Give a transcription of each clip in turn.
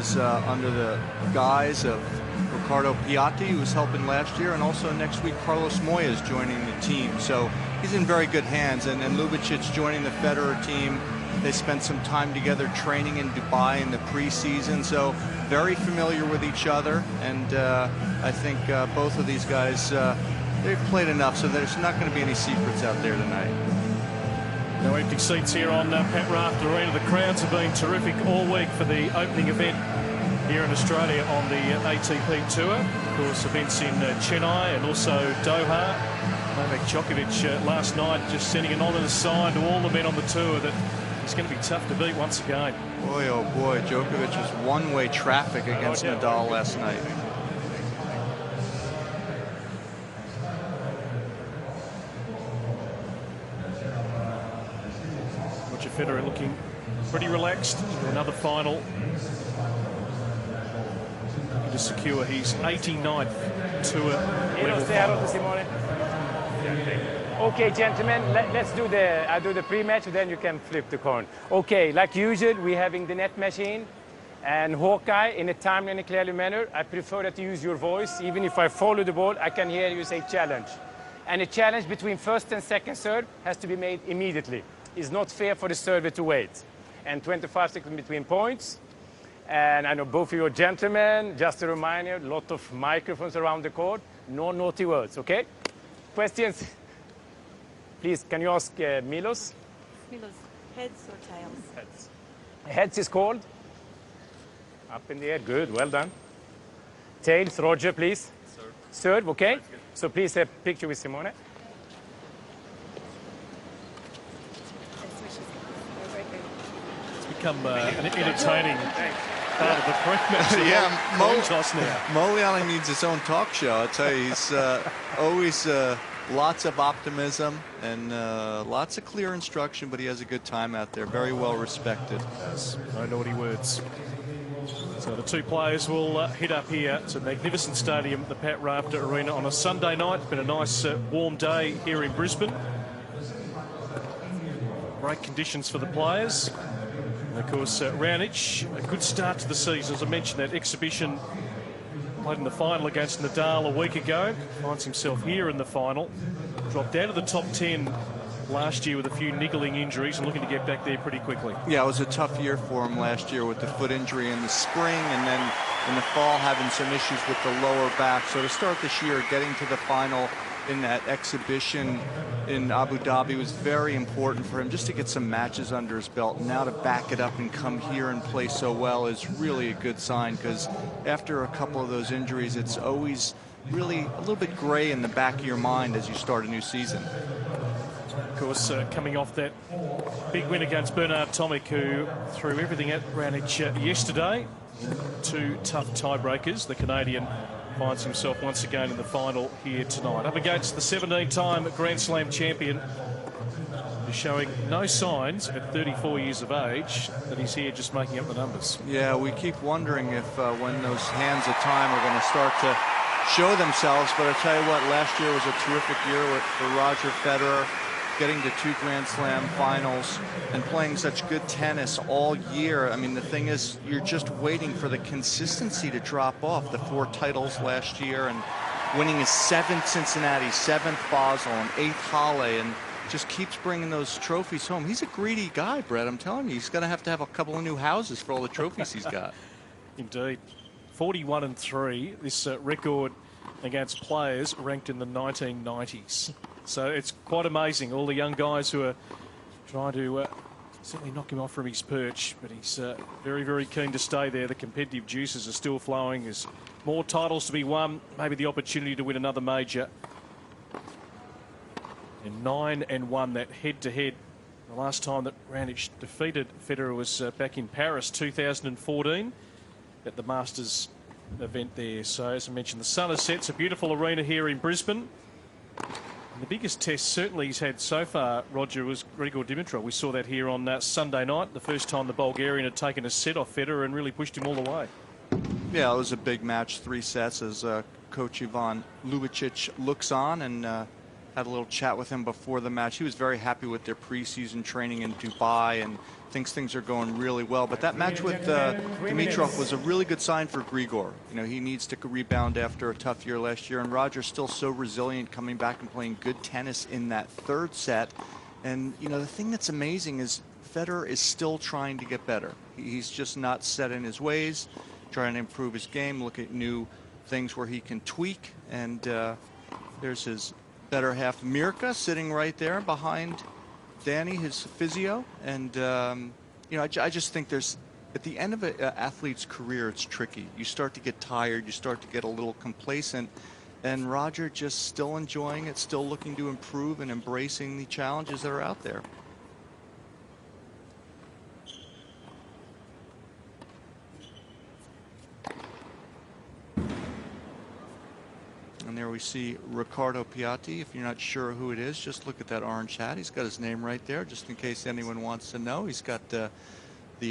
is under the guise of Ricardo Piatti, who was helping last year, and also next week Carlos Moya is joining the team. So he's in very good hands, and Ljubicic joining the Federer team. They spent some time together training in Dubai in the preseason, so very familiar with each other. And I think both of these guys, they've played enough, so there's not going to be any secrets out there tonight. No empty seats here on Pat Raft Arena. The crowds have been terrific all week for the opening event here in Australia on the ATP Tour. Of course, events in Chennai and also Doha. Novak Djokovic last night just sending an ominous sign to all the men on the tour that it's going to be tough to beat once again. Boy, oh boy, Djokovic was one-way traffic against Nadal last night. Roger Federer looking pretty relaxed for another final. Looking to secure his 89th tour level final. Okay, gentlemen, let's do I'll do the pre-match, then you can flip the coin. Okay, like usual, we're having the net machine. And Hawkeye, in a timely and a clearly manner, I prefer that you use your voice. Even if I follow the ball, I can hear you say challenge. And a challenge between first and second serve has to be made immediately. It's not fair for the server to wait. And 25 seconds between points. And I know both of you are gentlemen. Just a reminder, a lot of microphones around the court. No naughty words, okay? Questions? Please, can you ask Milos? Milos, heads or tails? Heads. Heads is called? Up in the air, good, well done. Tails, Roger, please. Serve. Serve, okay. So please have a picture with Simone. It's become an entertaining part of the pre-match. Yeah, Mo needs his own talk show. I'll tell you, he's always lots of optimism and lots of clear instruction, but he has a good time out there. Very well respected. Yes, no naughty words. So the two players will head up here to magnificent stadium, the Pat Rafter Arena, on a Sunday night. It's been a nice warm day here in Brisbane. Great conditions for the players. And of course, Raonic, a good start to the season. As I mentioned, that exhibition played in the final against Nadal a week ago. Finds himself here in the final. Dropped out of the top 10 last year with a few niggling injuries and looking to get back there pretty quickly. Yeah, it was a tough year for him last year with the foot injury in the spring, and then in the fall having some issues with the lower back. So to start this year, getting to the final in that exhibition in Abu Dhabi was very important for him, just to get some matches under his belt. And now to back it up and come here and play so well is really a good sign, because after a couple of those injuries, it's always really a little bit gray in the back of your mind as you start a new season. Of course, coming off that big win against Bernard Tomic, who threw everything at Raonic yesterday. Two tough tiebreakers. The Canadian finds himself once again in the final here tonight. Up against the 17-time Grand Slam champion, who's showing no signs at 34 years of age that he's here just making up the numbers. Yeah, we keep wondering if when those hands of time are going to start to show themselves. But I tell you what, last year was a terrific year for Roger Federer, getting to 2 Grand Slam finals and playing such good tennis all year. I mean, the thing is, you're just waiting for the consistency to drop off. The 4 titles last year and winning his 7th Cincinnati, 7th Basel, and 8th Halle, and just keeps bringing those trophies home. He's a greedy guy, Brett. I'm telling you, he's going to have a couple of new houses for all the trophies he's got. Indeed. 41-3, this record against players ranked in the 1990s. So it's quite amazing, all the young guys who are trying to certainly knock him off from his perch, but he's very, very keen to stay there. The competitive juices are still flowing. There's more titles to be won, maybe the opportunity to win another major. And 9-1, that head-to-head. The last time that Raonic defeated Federer was back in Paris, 2014, at the Masters event there. So as I mentioned, the sun has set. It's a beautiful arena here in Brisbane. And the biggest test certainly he's had so far, Roger, was Grigor Dimitrov. We saw that here on Sunday night, the first time the Bulgarian had taken a set off Federer and really pushed him all the way. Yeah, it was a big match, 3 sets, as Coach Ivan Ljubicic looks on, and had a little chat with him before the match. He was very happy with their preseason training in Dubai, and thinks things are going really well. But that match with Dimitrov was a really good sign for Grigor. You know, he needs to rebound after a tough year last year, and Roger's still so resilient, coming back and playing good tennis in that third set. And, you know, the thing that's amazing is Federer is still trying to get better. He's just not set in his ways, trying to improve his game, look at new things where he can tweak. And there's his better half, Mirka, sitting right there behind Danny, his physio. And, you know, I just think there's, at the end of an athlete's career, it's tricky. You start to get tired, you start to get a little complacent, and Roger just still enjoying it, still looking to improve and embracing the challenges that are out there. And there we see Riccardo Piatti. If you're not sure who it is, just look at that orange hat. He's got his name right there, just in case anyone wants to know. He's got the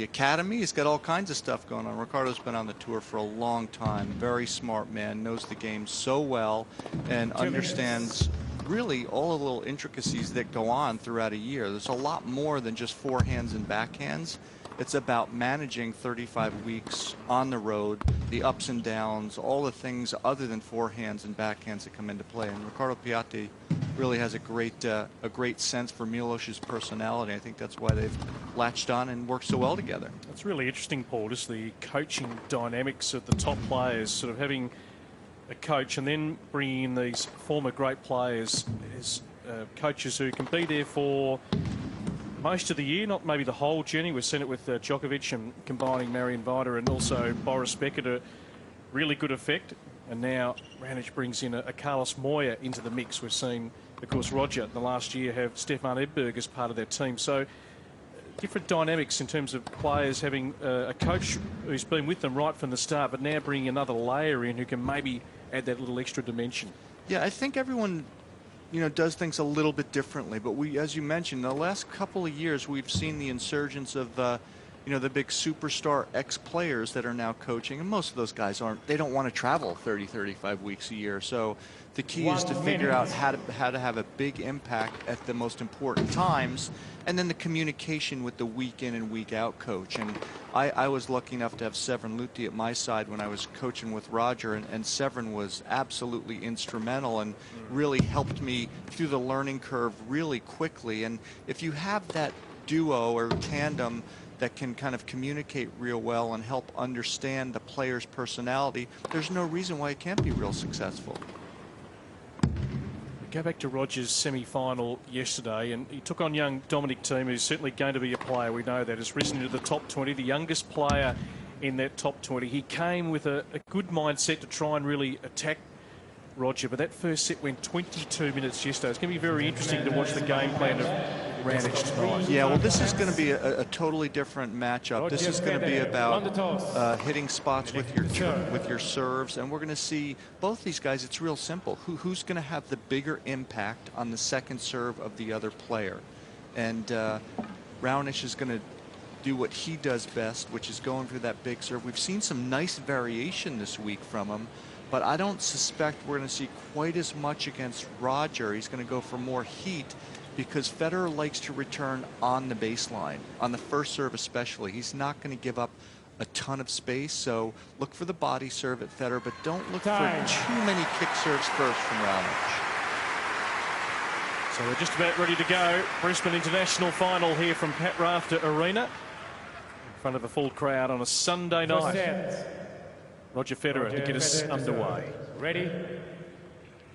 academy. He's got all kinds of stuff going on. Riccardo's been on the tour for a long time. Very smart man, knows the game so well, and understands really all the little intricacies that go on throughout a year. There's a lot more than just forehands and backhands. It's about managing 35 weeks on the road, the ups and downs, all the things other than forehands and backhands that come into play. And Riccardo Piatti really has a great sense for Milos's personality. I think that's why they've latched on and worked so well together. That's really interesting, Paul, just the coaching dynamics of the top players, sort of having a coach and then bringing in these former great players as coaches who can be there for most of the year, not maybe the whole journey. We've seen it with Djokovic and combining Marion Vida and also Boris Becker to really good effect. And now Raonic brings in a Carlos Moya into the mix. We've seen, of course, Roger the last year have Stefan Edberg as part of their team. So different dynamics in terms of players having a coach who's been with them right from the start, but now bringing another layer in who can maybe add that little extra dimension. Yeah, I think everyone, you know, does things a little bit differently. But we, as you mentioned, the last couple of years, we've seen the insurgence of, you know, the big superstar ex-players that are now coaching. And most of those guys they don't want to travel 30, 35 weeks a year. So the key is to figure out how to have a big impact at the most important times. And then the communication with the week in and week out coach. And I was lucky enough to have Severin Luthi at my side when I was coaching with Roger, and Severin was absolutely instrumental and really helped me through the learning curve really quickly. And if you have that duo or tandem that can kind of communicate real well and help understand the player's personality, there's no reason why it can't be real successful. Go back to Roger's semi-final yesterday, and he took on young Dominic Thiem, who's certainly going to be a player. We know that has risen into the top 20, the youngest player in that top 20. He came with a good mindset to try and really attack Roger, but that first set went 22 minutes yesterday. It's going to be very interesting to watch the game plan of Raonic tonight. Yeah, well, this is going to be a totally different matchup. This is going to be about hitting spots with your serves, and we're going to see both these guys. It's real simple. Who's going to have the bigger impact on the second serve of the other player? And Raonic is going to do what he does best, which is going for that big serve. We've seen some nice variation this week from him, but I don't suspect we're going to see quite as much against Roger. He's going to go for more heat because Federer likes to return on the baseline, on the first serve especially. He's not going to give up a ton of space, so look for the body serve at Federer, but don't look for too many kick serves first from Raonic. So we're just about ready to go. Brisbane International Final here from Pat Rafter Arena in front of a full crowd on a Sunday night. Roger Federer to get us underway. Ready?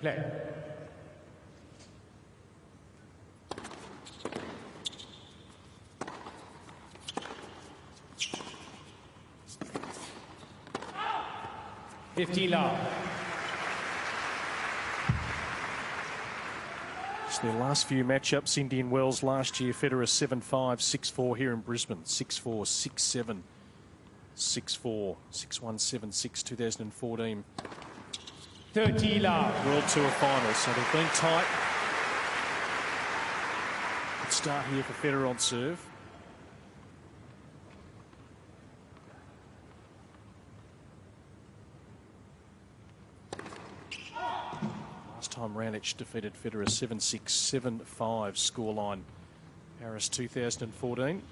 Play. It's their last few matchups. Indian Wells last year, Federer 7-5, 6-4 here in Brisbane, 6-4, 6-7. 6-4, 6-1, 7-6, 2014. 30 love. World Tour Finals, so they've been tight. Good start here for Federer on serve. Last time Raonic defeated Federer 7-6, 7-5 scoreline. Paris 2014.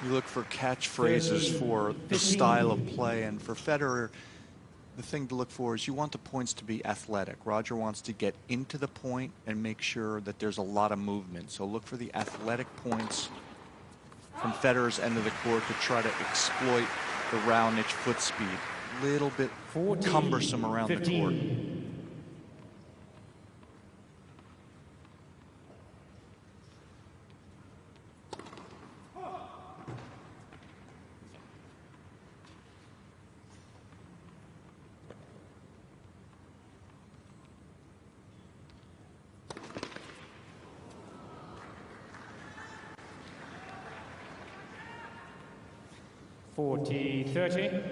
You look for catchphrases for the style of play, and for Federer, the thing to look for is you want the points to be athletic. Roger wants to get into the point and make sure that there's a lot of movement. So look for the athletic points from Federer's end of the court to try to exploit the Raonic foot speed. Little bit cumbersome around the court. 40-30.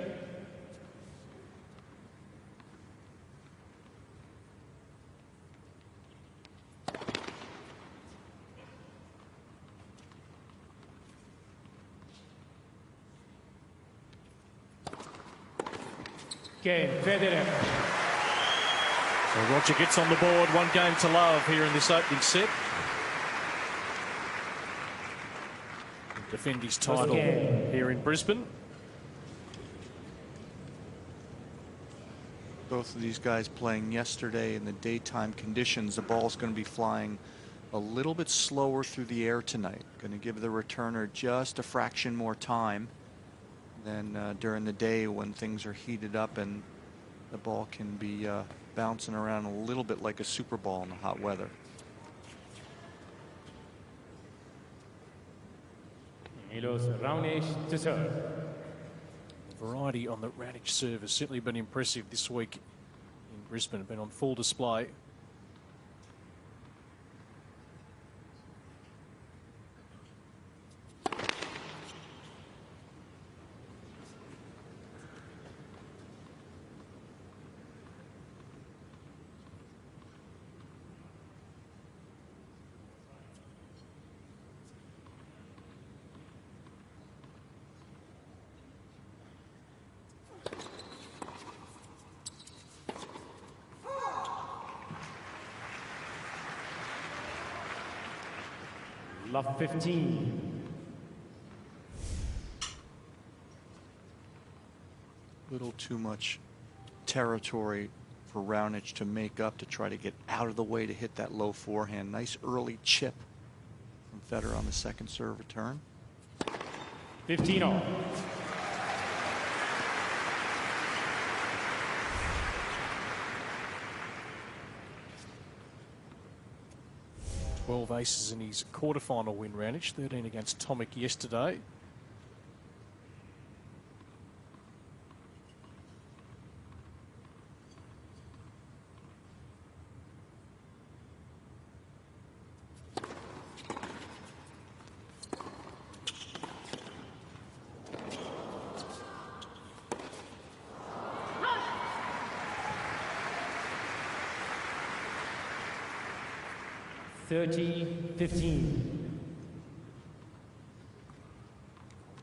Game, Federer. So Roger gets on the board, 1 game to love here in this opening set. Defend his title here in Brisbane. Both of these guys playing yesterday in the daytime conditions. The ball's going to be flying a little bit slower through the air tonight. Going to give the returner just a fraction more time than during the day when things are heated up and the ball can be bouncing around a little bit like a super ball in the hot weather. Raonic to serve. Variety on the Raonic serve has certainly been impressive this week in Brisbane. Been on full display. Love 15. Little too much territory for Raonic to make up to try to get out of the way to hit that low forehand. Nice early chip from Federer on the second serve return. 15-all. Twelve aces in his quarterfinal win, Raonic, 13 against Tomic yesterday.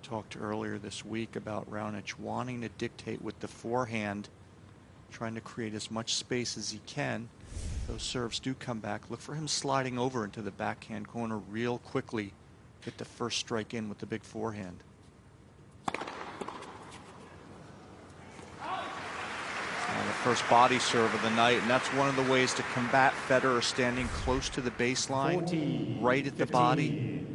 Talked earlier this week about Raonic wanting to dictate with the forehand, trying to create as much space as he can. Those serves do come back. Look for him sliding over into the backhand corner real quickly. Get the first strike in with the big forehand. The first body serve of the night, and that's one of the ways to combat Federer, standing close to the baseline, right at the body.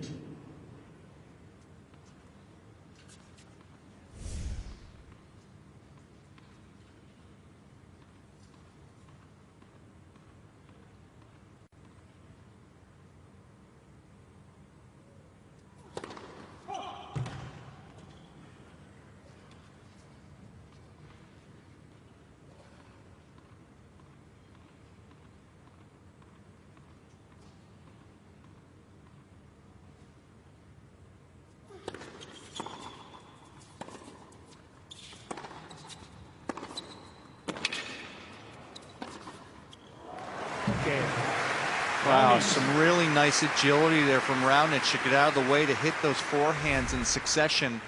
Wow, some really nice agility there from Raonic to get out of the way to hit those forehands in succession.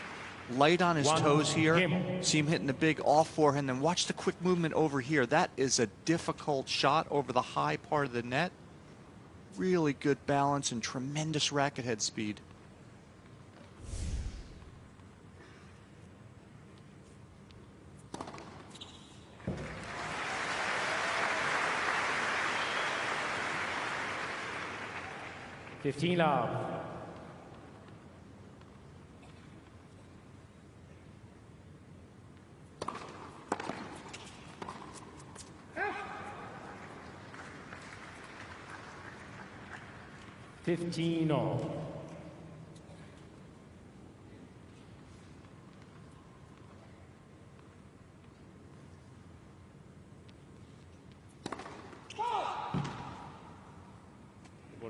Light on his toes here. See him hitting the big off forehand, then watch the quick movement over here. That is a difficult shot over the high part of the net. Really good balance and tremendous racket head speed. 15 love. Fifteen all.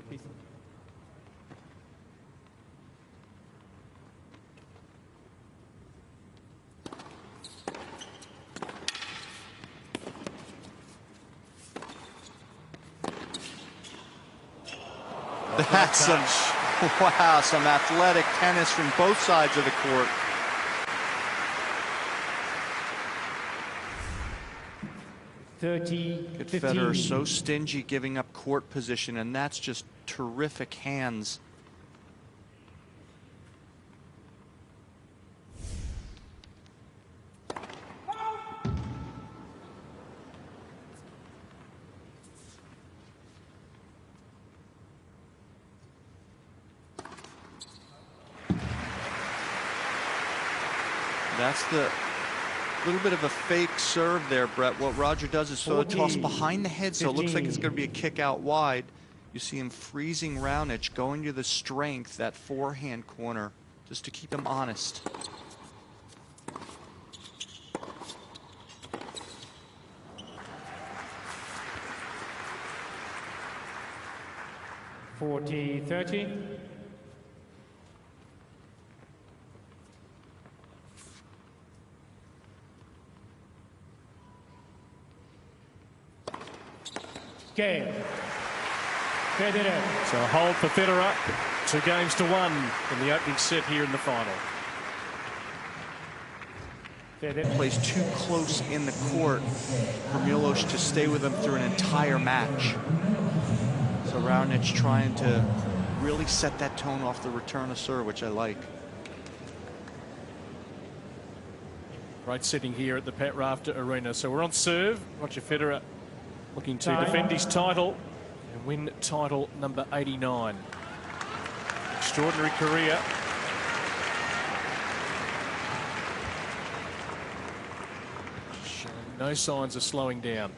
Please. That's some athletic tennis from both sides of the court. Federer so stingy giving up court position, and that's just terrific hands. That's the little bit of a fake serve there, Brett. What Roger does is throw a toss behind the head, so it looks like it's going to be a kick out wide. You see him freezing Raonic, going to the strength, that forehand corner, just to keep him honest. (40-30). Game. Federer. So a hold for Federer. 2-1 in the opening set here in the final. Federer plays too close in the court for Milos to stay with him through an entire match. So Raonic trying to really set that tone off the return of serve, which I like. Great setting here at the Pat Rafter Arena. So we're on serve. Roger Federer looking to defend his title and win title number 89. Extraordinary career. Showing no signs of slowing down.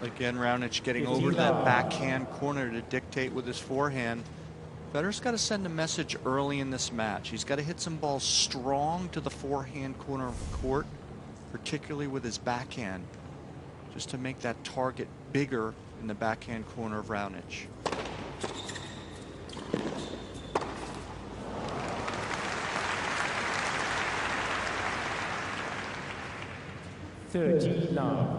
Again, Raonic getting over to that backhand corner to dictate with his forehand. Federer's got to send a message early in this match. He's got to hit some balls strong to the forehand corner of the court, particularly with his backhand, just to make that target bigger in the backhand corner of Raonic. love.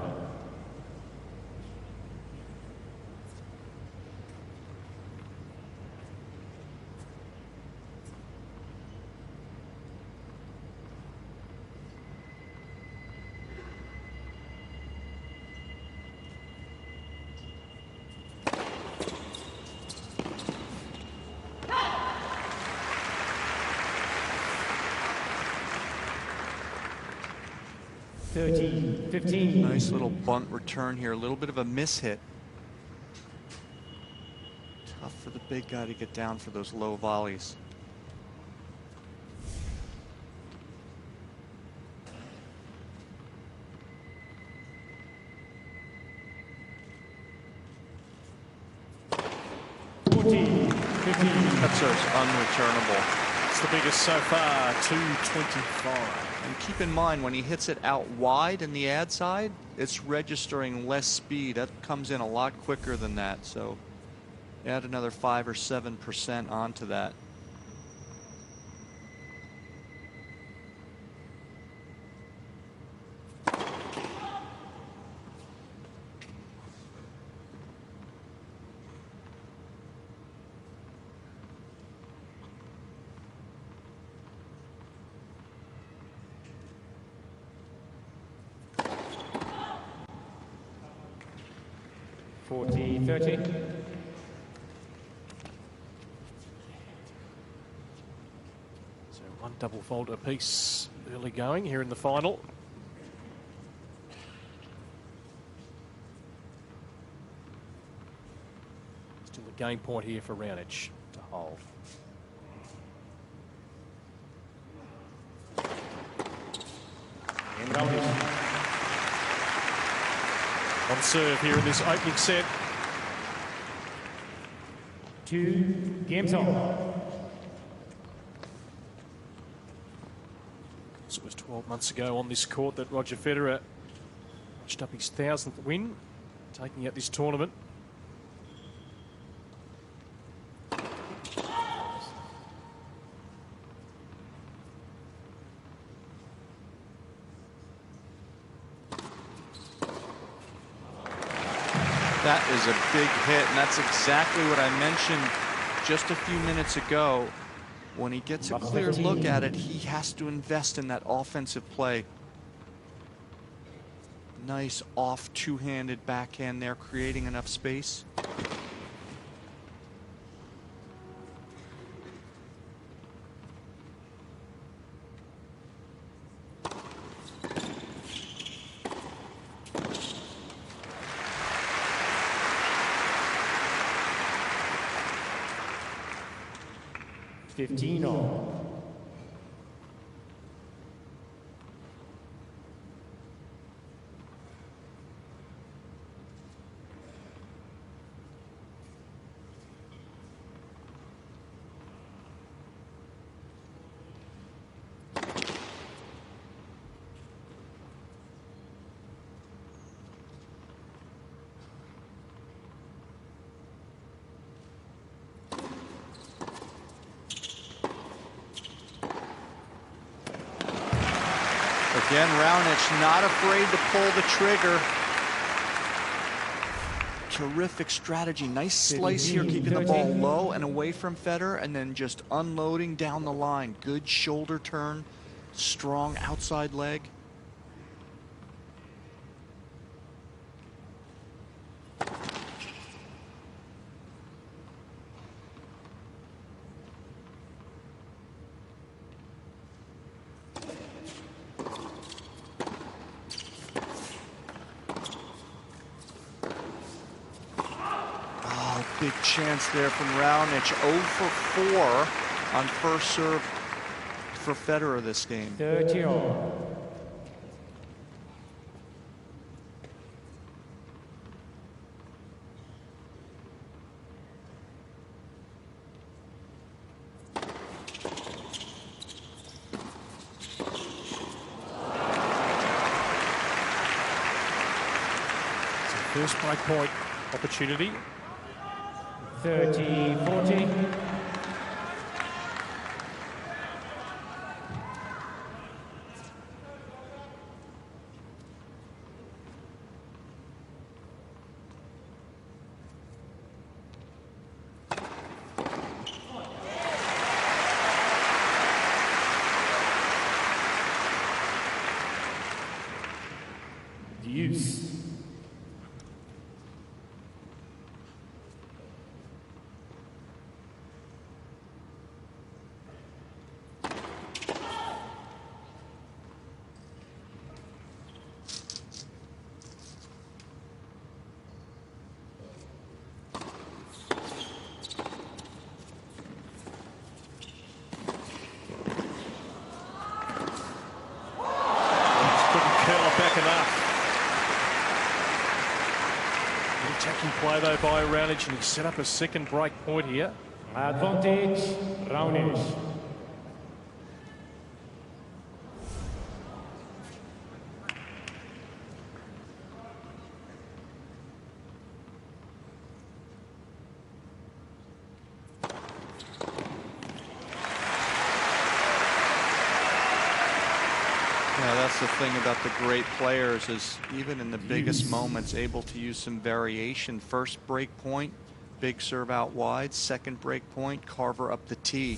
Nice little bunt return here, a little bit of a mishit. Tough for the big guy to get down for those low volleys. That serve's unreturnable. It's the biggest so far, 225. And keep in mind, when he hits it out wide in the ad side, it's registering less speed. That comes in a lot quicker than that. So Add another 5 or 7% onto that. So one double fault apiece early going here in the final. Still a game point here for Raonic to hold. And Raonic. On serve here in this opening set. 2 games on. It was 12 months ago on this court that Roger Federer notched up his 1,000th win, taking out this tournament. That is a big hit, and that's exactly what I mentioned just a few minutes ago. When he gets a clear look at it, he has to invest in that offensive play. Nice off two-handed backhand there, creating enough space. Again, Raonic not afraid to pull the trigger. Terrific strategy. Nice slice here, keeping the ball low and away from Federer, and then just unloading down the line. Good shoulder turn, strong outside leg. Big chance there from Raonic. 0 for 4 on first serve for Federer this game. 30 all. First break point opportunity. 30-40. Deuce. Attacking play though by Raonic, and he set up a second break point here. Advantage, Raonic. That's the thing about the great players, is even in the biggest moments able to use some variation. First break point, big serve out wide. Second break point, carver up the tee.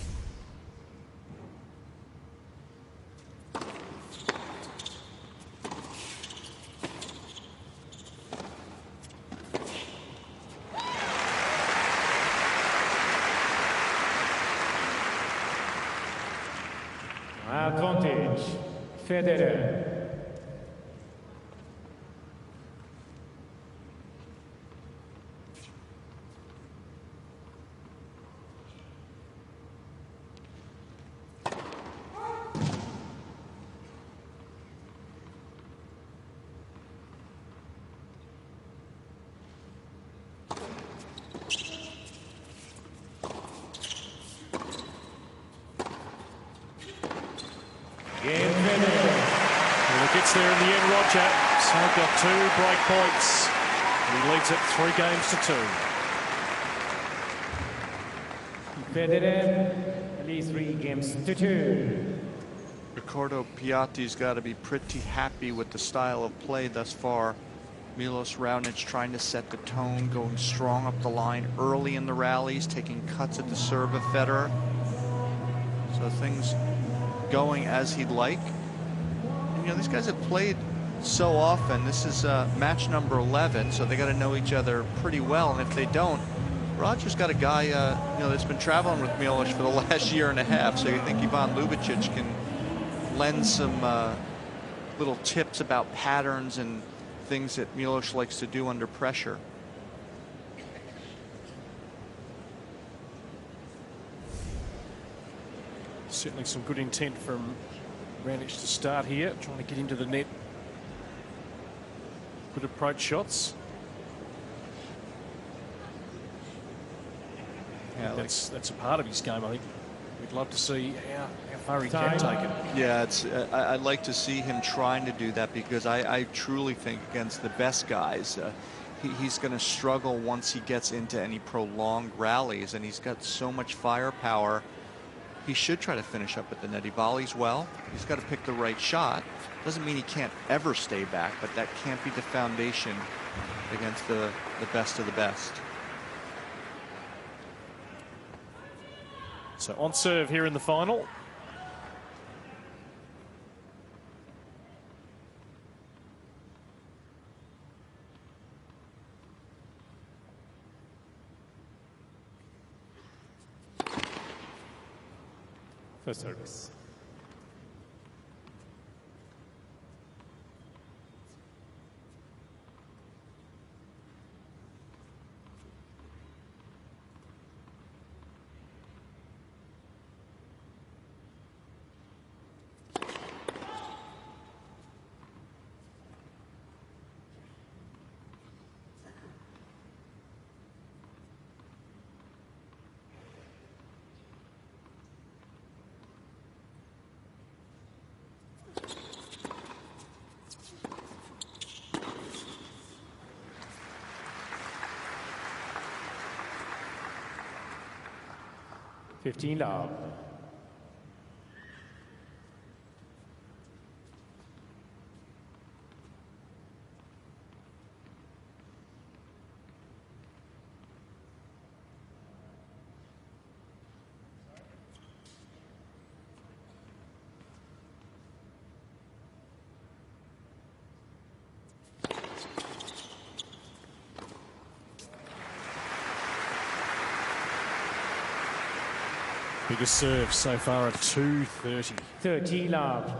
Advantage, Federer. Well, it gets there in the end, Roger. So got 2 break points. He leads it 3 games to 2. Federer leads 3 games to 2. Ricardo Piatti's got to be pretty happy with the style of play thus far. Milos Raonic trying to set the tone, going strong up the line early in the rallies, taking cuts at the serve of Federer. So things going as he'd like. And, you know, these guys have played so often. This is match number 11, so they got to know each other pretty well. And if they don't, Roger's got a guy, you know, that's been traveling with Milos for the last year and a half. So you think Ivan Ljubicic can lend some little tips about patterns and things that Milos likes to do under pressure. Certainly some good intent from Raonic to start here, trying to get into the net. Good approach shots. Yeah, that's a part of his game. I think we'd love to see how far he can take it. Yeah, it's I'd like to see him trying to do that, because I truly think against the best guys, he's going to struggle once he gets into any prolonged rallies, and he's got so much firepower. He should try to finish up at the net. He volleys well. He's got to pick the right shot. Doesn't mean he can't ever stay back, but that can't be the foundation against the best of the best. So on serve here in the final. First service. $15 love. Biggest serve so far at 230. 30 love.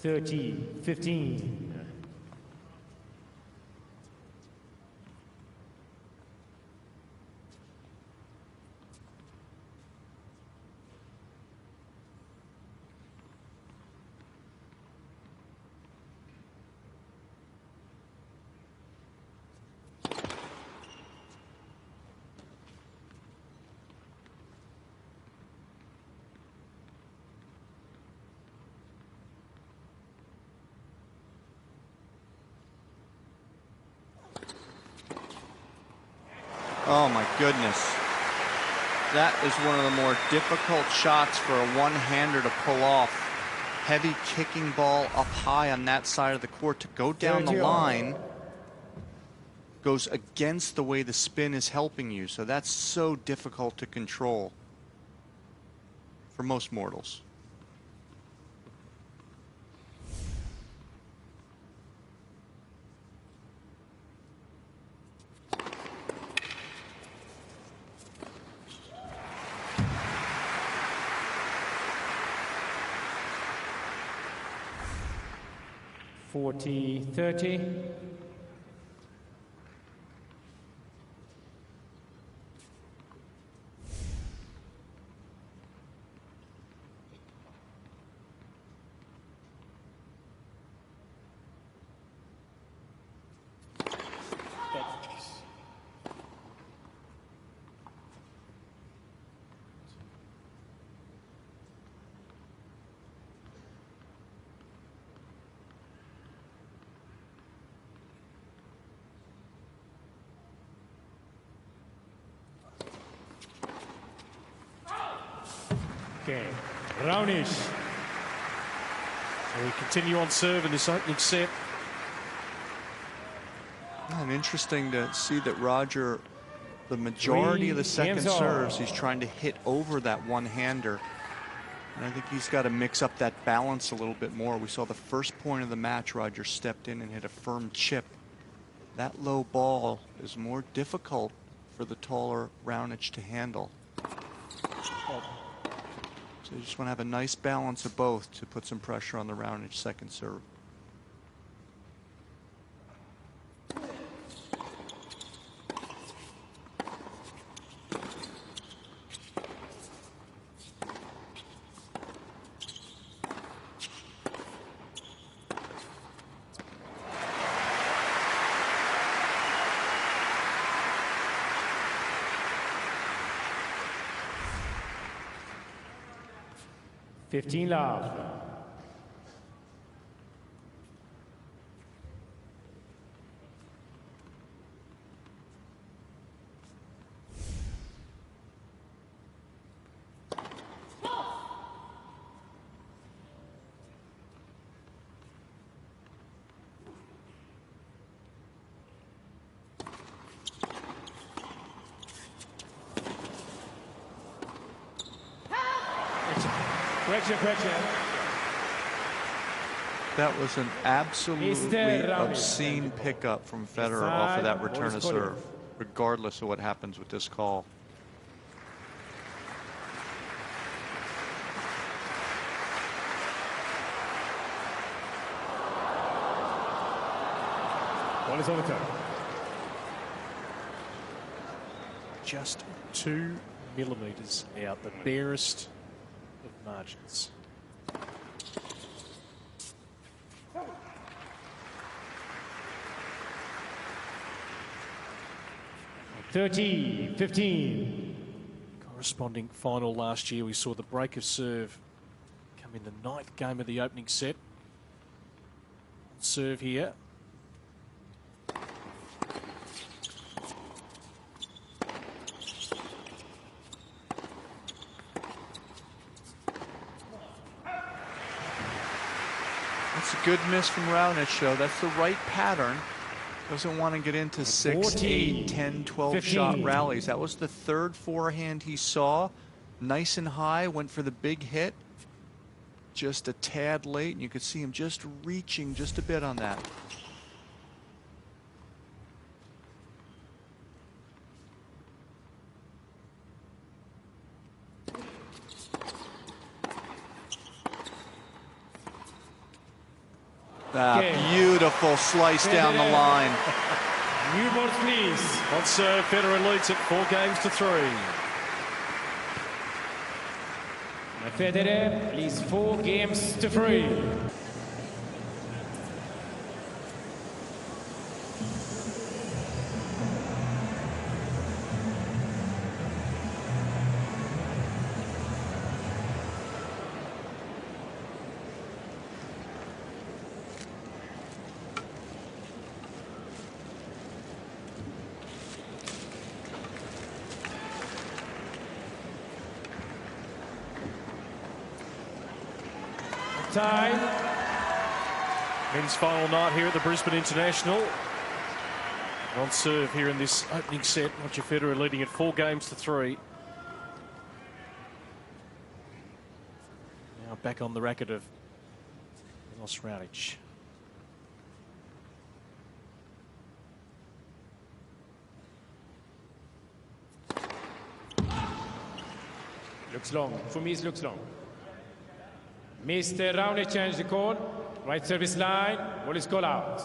30-15. Oh my goodness. That is one of the more difficult shots for a one-hander to pull off. Heavy kicking ball up high on that side of the court to go down the line goes against the way the spin is helping you. So that's so difficult to control for most mortals. Forty, 30. Okay, Raonic. So we continue on serve in this opening set. And interesting to see that Roger, the majority of the second serves, he's trying to hit over that one-hander. And I think he's got to mix up that balance a little bit more. We saw the first point of the match, Roger stepped in and hit a firm chip. That low ball is more difficult for the taller Raonic to handle. So you just want to have a nice balance of both to put some pressure on the Raonic second serve. Fifteen love. Correction. That was an absolutely obscene pickup from Federer off of that return of serve, regardless of what happens with this call. Ball is over turn. Just 2 millimeters out, the barest of margins. 30-15. Corresponding final last year, we saw the break of serve come in the 9th game of the opening set. Serve here. That's a good miss from Raonic, though. That's the right pattern. Doesn't want to get into 6, 8, 10, 12 15. shot rallies. That was the third forehand he saw. Nice and high, went for the big hit. Just a tad late, and you could see him just reaching just a bit on that. Beautiful slice down the line. New balls, please. On serve, Federer leads it 4-3. Federer leads 4-3. Time. Men's final night here at the Brisbane International. On serve here in this opening set, Roger Federer leading it 4-3. Now back on the racket of Raonic. Looks long. For me, it looks long. Mr. Raonic changed the call. Right service line. Ball is called out.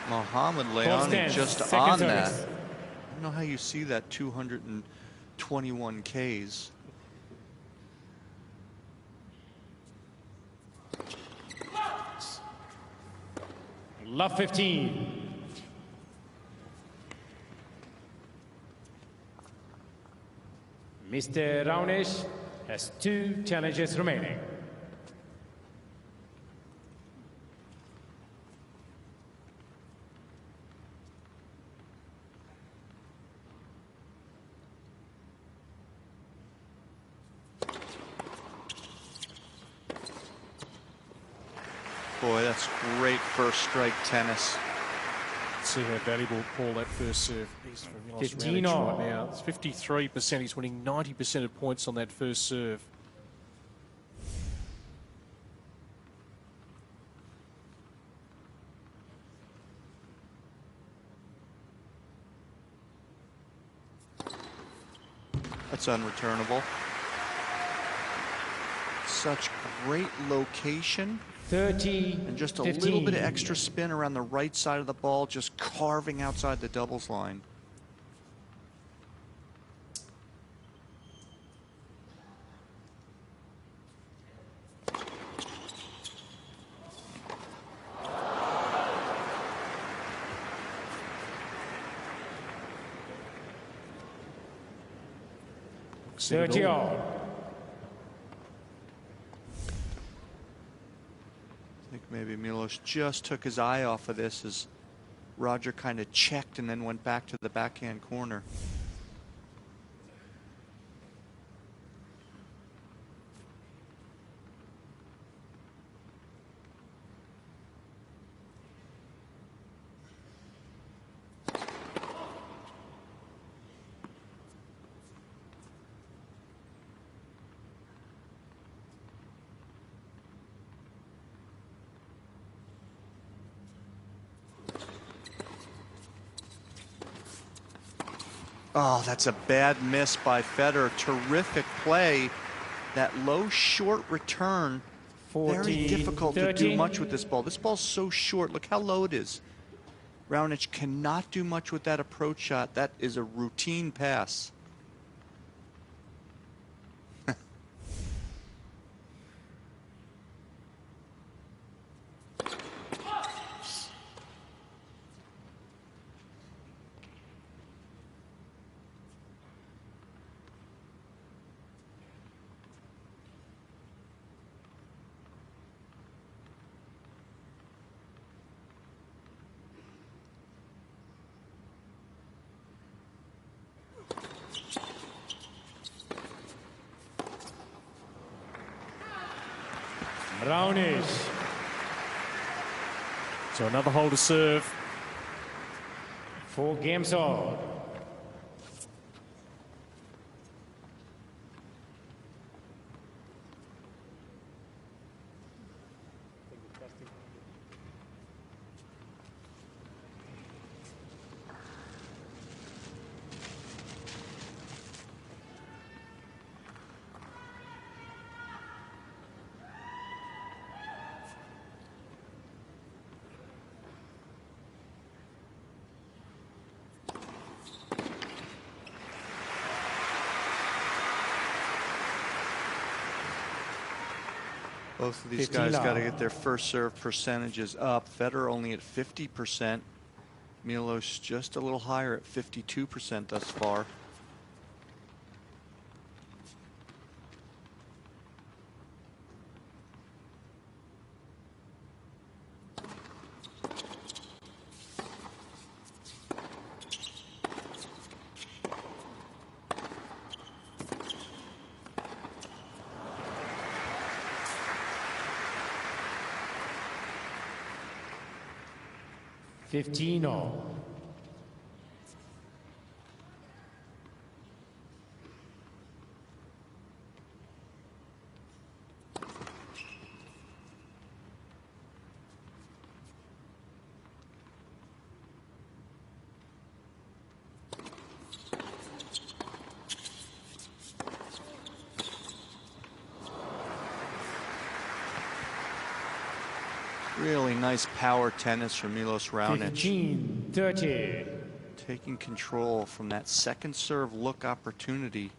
Mohamed Raonic just on that. I don't know how you see that 221 Ks. Love 15. Mr. Raonic has 2 challenges remaining. Boy, that's great first strike tennis. See how valuable Paul that first serve is for Milos 15 Raonic all. right now. It's 53%. He's winning 90% of points on that first serve. That's unreturnable. Such great location. 30. And just a 15. little bit of extra spin around the right side of the ball, just carving outside the doubles line. Thirty all. I think maybe Milos just took his eye off of this as Roger kind of checked and then went back to the backhand corner. Oh, that's a bad miss by Federer. Terrific play. That low, short return. 40, Very difficult to 30. do much with this ball. This ball's so short. Look how low it is. Raonic cannot do much with that approach shot. That is a routine pass. Raonic. So another hole to serve. 4 games all. Both of these guys got to get their first serve percentages up. Federer only at 50%. Milos just a little higher at 52% thus far. Fifteen-all. Really nice power tennis from Milos Raonic. 15-30. Taking control from that second serve look opportunity.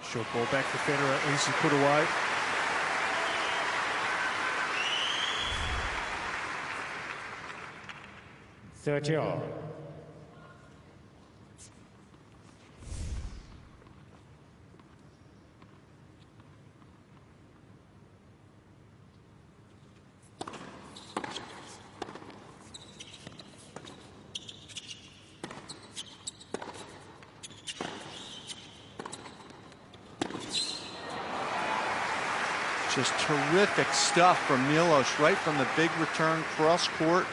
Short ball back for Federer, easy put away. Thirty-all. Just terrific stuff from Milos right from the big return cross court.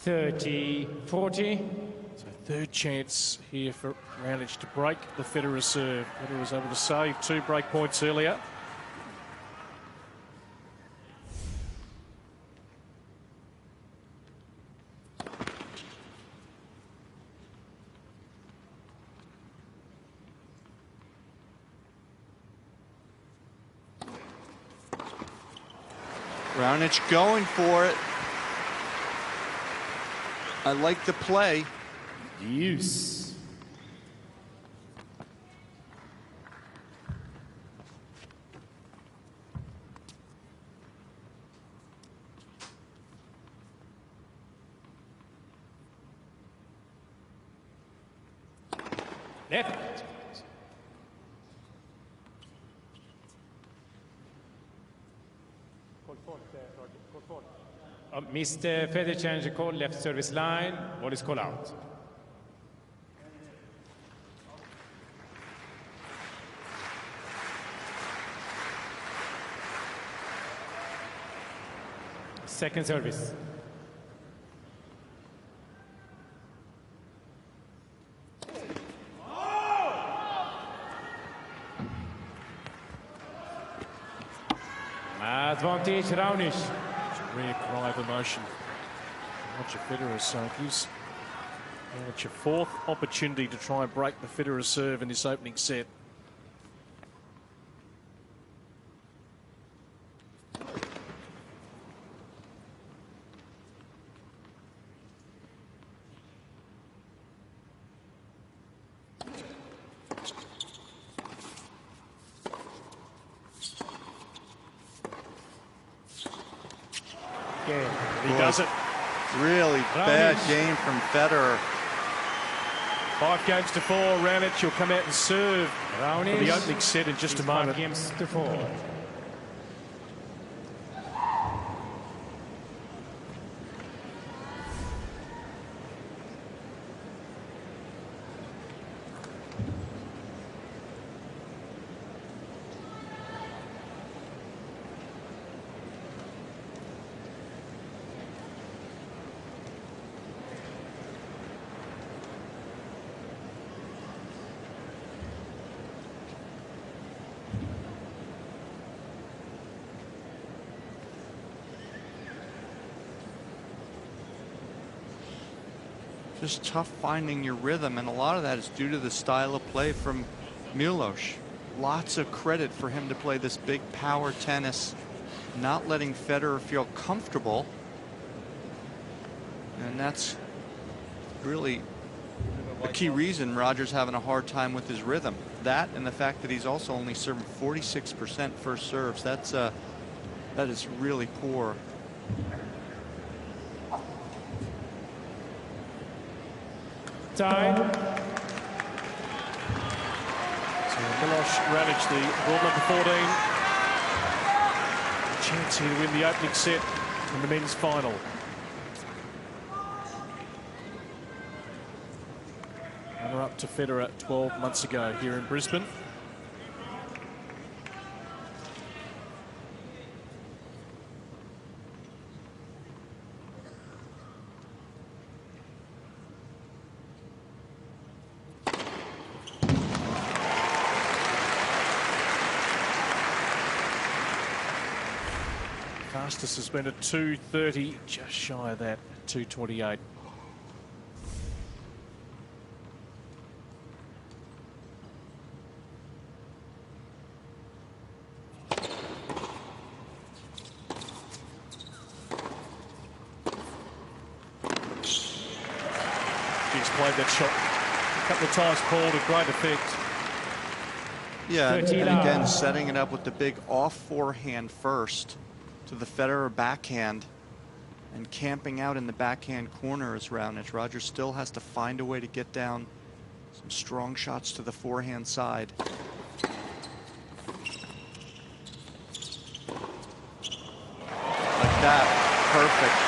30-40. So third chance here for Raonic to break the Federer serve. Federer was able to save 2 break points earlier. Raonic going for it. I like the play. Use. Left. Mr. Federer changed the call, left service line. What is call out? Second service. Advantage Raonic. Rare cry of emotion. Roger Federer, so it gives Raonic a 4th opportunity to try and break the Federer serve in this opening set. He does it. Really bad game from Federer. 5 games to 4. Raonic will come out and serve for the opening set in just a moment. 5 games to 4. Just tough finding your rhythm, and a lot of that is due to the style of play from Milos. Lots of credit for him to play this big power tennis not letting Federer feel comfortable. And that's really the key reason Roger's having a hard time with his rhythm. That and the fact that he's also only serving 46% first serves. That is really poor. Time. So Milos Raonic, the world number 14. Chance here to win the opening set in the men's final. Runner-up to Federer 12 months ago here in Brisbane. Fastest has been at 2:30, just shy of that, 2:28. He's played that shot a couple of times, Paul, to great effect. Yeah, and again, setting it up with the big off forehand first to the Federer backhand and camping out in the backhand corner as Raonic. Roger still has to find a way to get down some strong shots to the forehand side. Like that, perfect.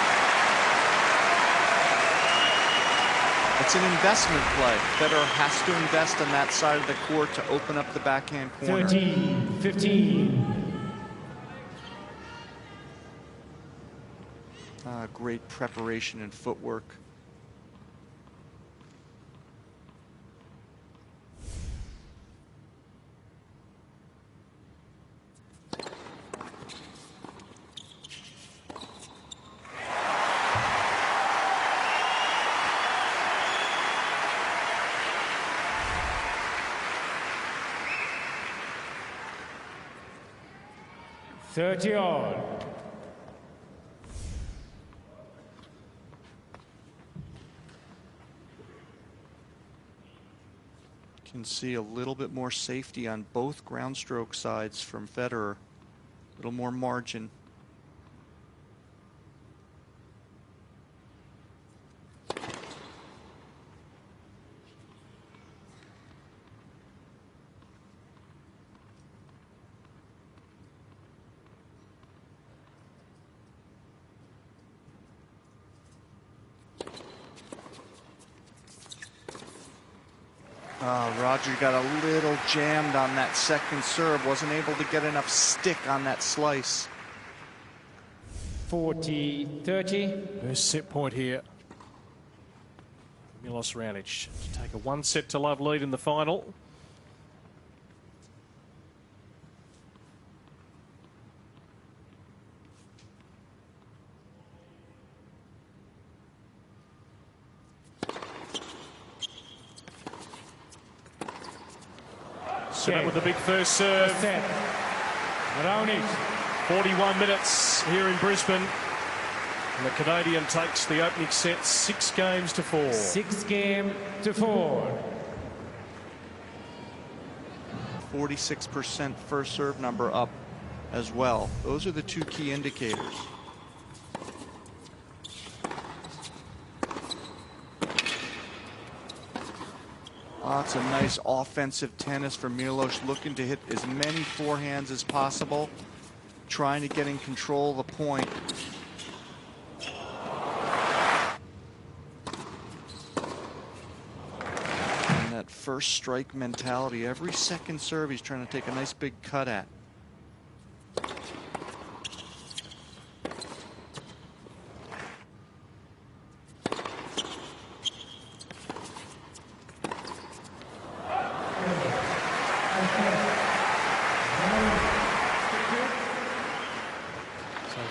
It's an investment play. Federer has to invest on that side of the court to open up the backhand corner. 13-15. Great preparation and footwork. On. Can see a little bit more safety on both ground stroke sides from Federer. A little more margin. Roger got a little jammed on that second serve. Wasn't able to get enough stick on that slice. 40-30. First set point here. Milos Raonic to take a 1-set-to-love lead in the final. Set up with the big first serve. Raonic. 41 minutes here in Brisbane. And the Canadian takes the opening set 6-4. 6-4. 46% first serve number up as well. Those are the two key indicators. Lots of nice offensive tennis for Milos, looking to hit as many forehands as possible, trying to get in control of the point. And that first strike mentality, every second serve he's trying to take a nice big cut at.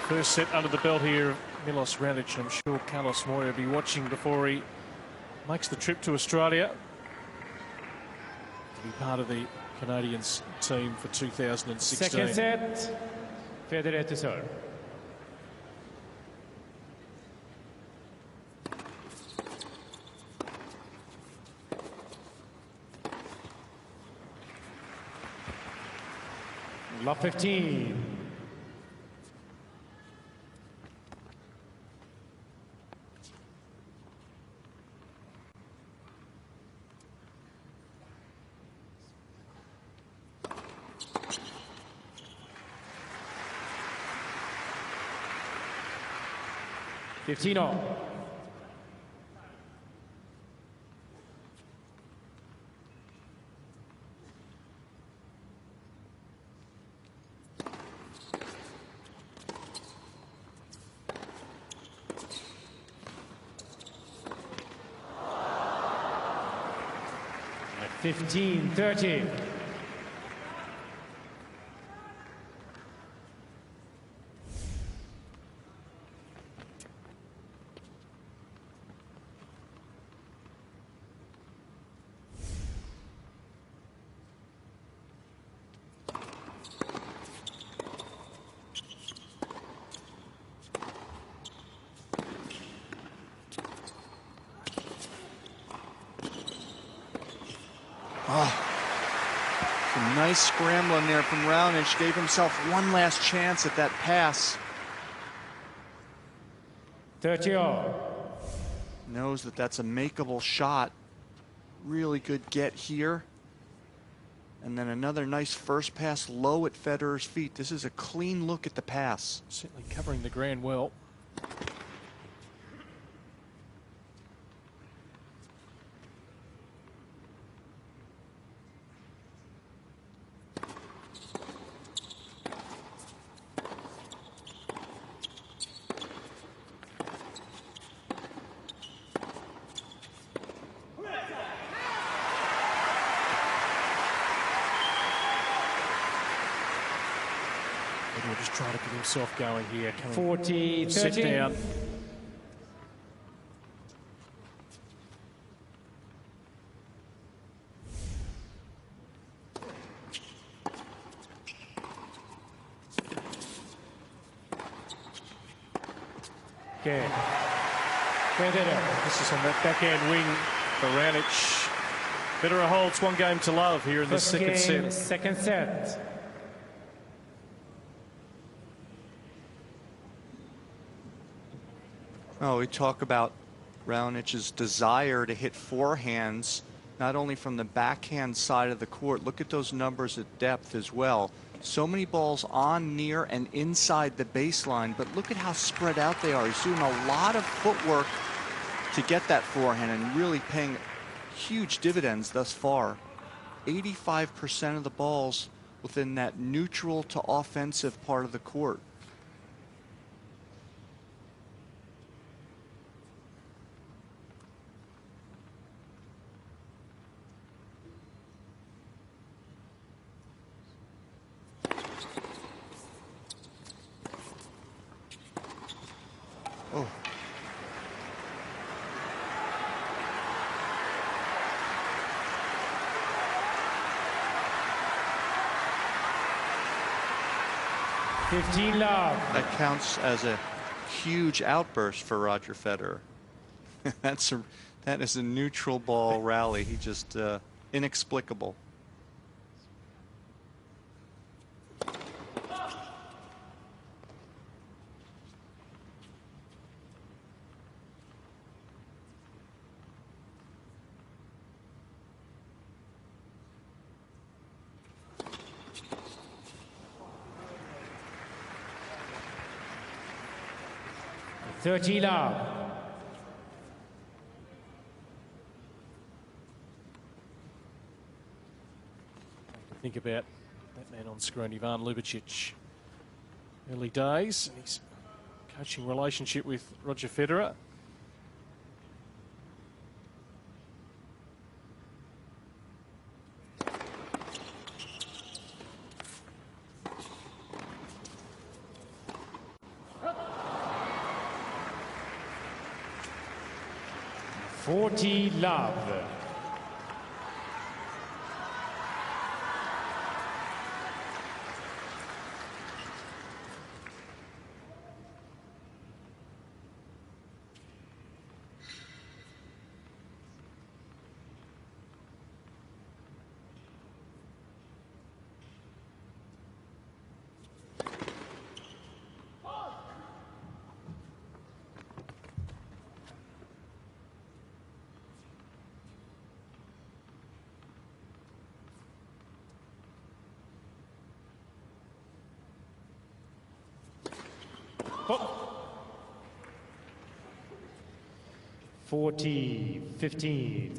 First set under the belt here, Milos Raonic. I'm sure Carlos Moya will be watching before he makes the trip to Australia to be part of the Canadians team for 2016. Second set. Federer to serve. Love 15. all. At 15-13. Some nice scrambling there from Raonic. Gave himself one last chance at that pass. 30 all. Knows that that's a makeable shot. Really good get here. And then another nice first pass low at Federer's feet. This is a clean look at the pass. Certainly covering the ground well. He'll just try to get himself going here. 40-13. Sit down. Okay. Federer. This is on that backhand wing for Raonic. Federer holds one game to love here in the second set. Second set. Oh, we talk about Raonic's desire to hit forehands, not only from the backhand side of the court. Look at those numbers at depth as well. So many balls on, near, and inside the baseline, but look at how spread out they are. He's doing a lot of footwork to get that forehand and really paying huge dividends thus far. 85% of the balls within that neutral to offensive part of the court. Oh. Love. That counts as a huge outburst for Roger Federer. That is a neutral ball rally. He just inexplicable. Love. Think about that man on screen, Ivan Lubicic. Early days, his coaching relationship with Roger Federer. Love. 40-15.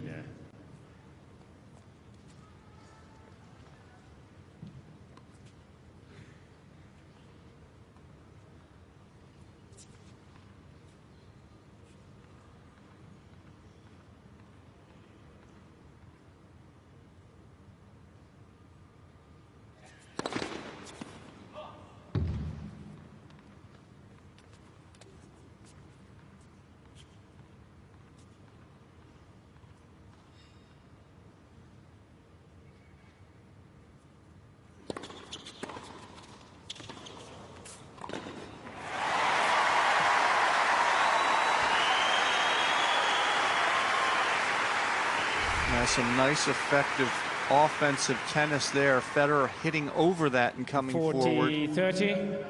Some nice, effective offensive tennis there. Federer hitting over that and coming forward. 40-30.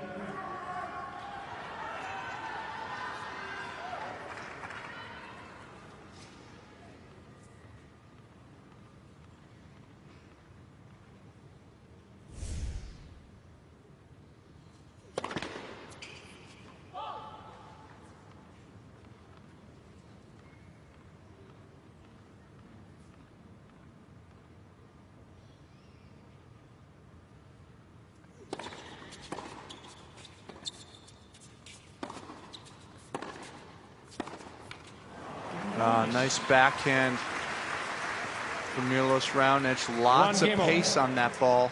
Nice backhand from Milos Raonic. Lots of pace on that ball.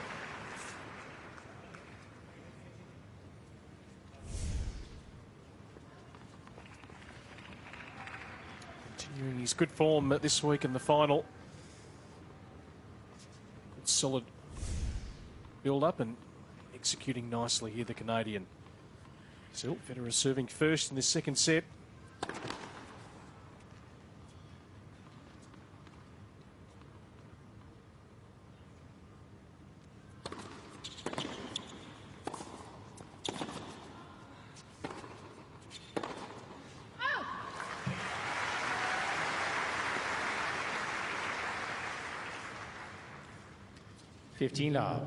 Continuing his good form this week in the final. Good solid build up and executing nicely here, the Canadian. Still, Federer serving first in the second set. Love.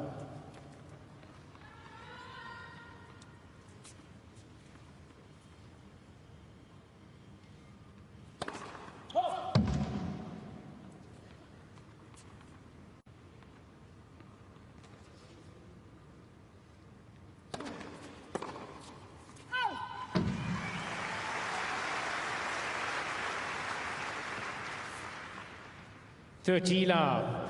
Love.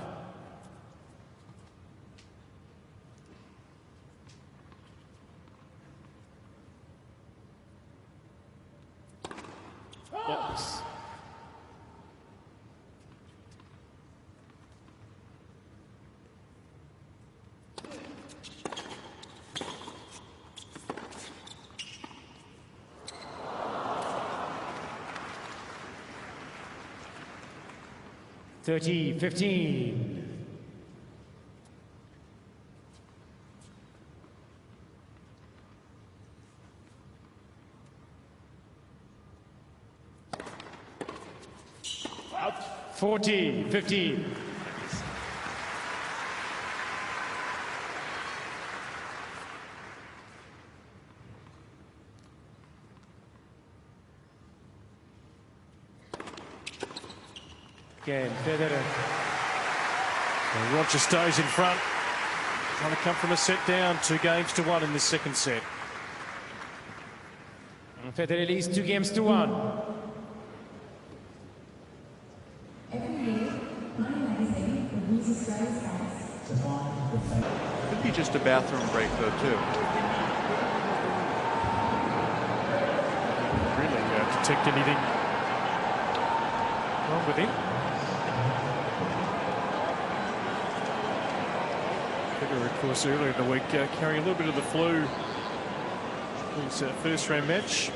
30-15. Out. 40-15. Again, Federer. Well, Roger stays in front. Trying to come from a set down, 2-1 in the second set. And Federer leads 2-1. Could be just a bathroom break, though, too. Really detect anything wrong with him. Federer, of course, earlier in the week carrying a little bit of the flu. His first round match.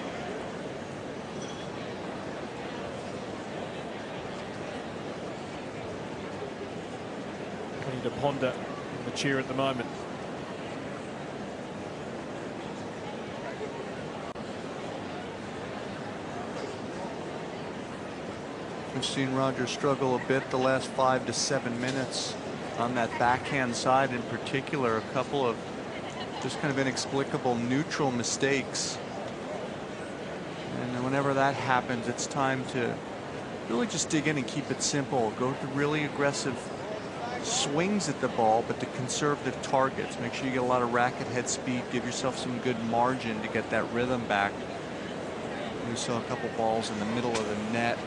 Having to ponder in the chair at the moment. We've seen Roger struggle a bit the last 5 to 7 minutes on that backhand side in particular. A couple of just kind of inexplicable neutral mistakes. And whenever that happens, it's time to really just dig in and keep it simple. Go to really aggressive swings at the ball, but to conservative targets. Make sure you get a lot of racket head speed. Give yourself some good margin to get that rhythm back. We saw a couple balls in the middle of the net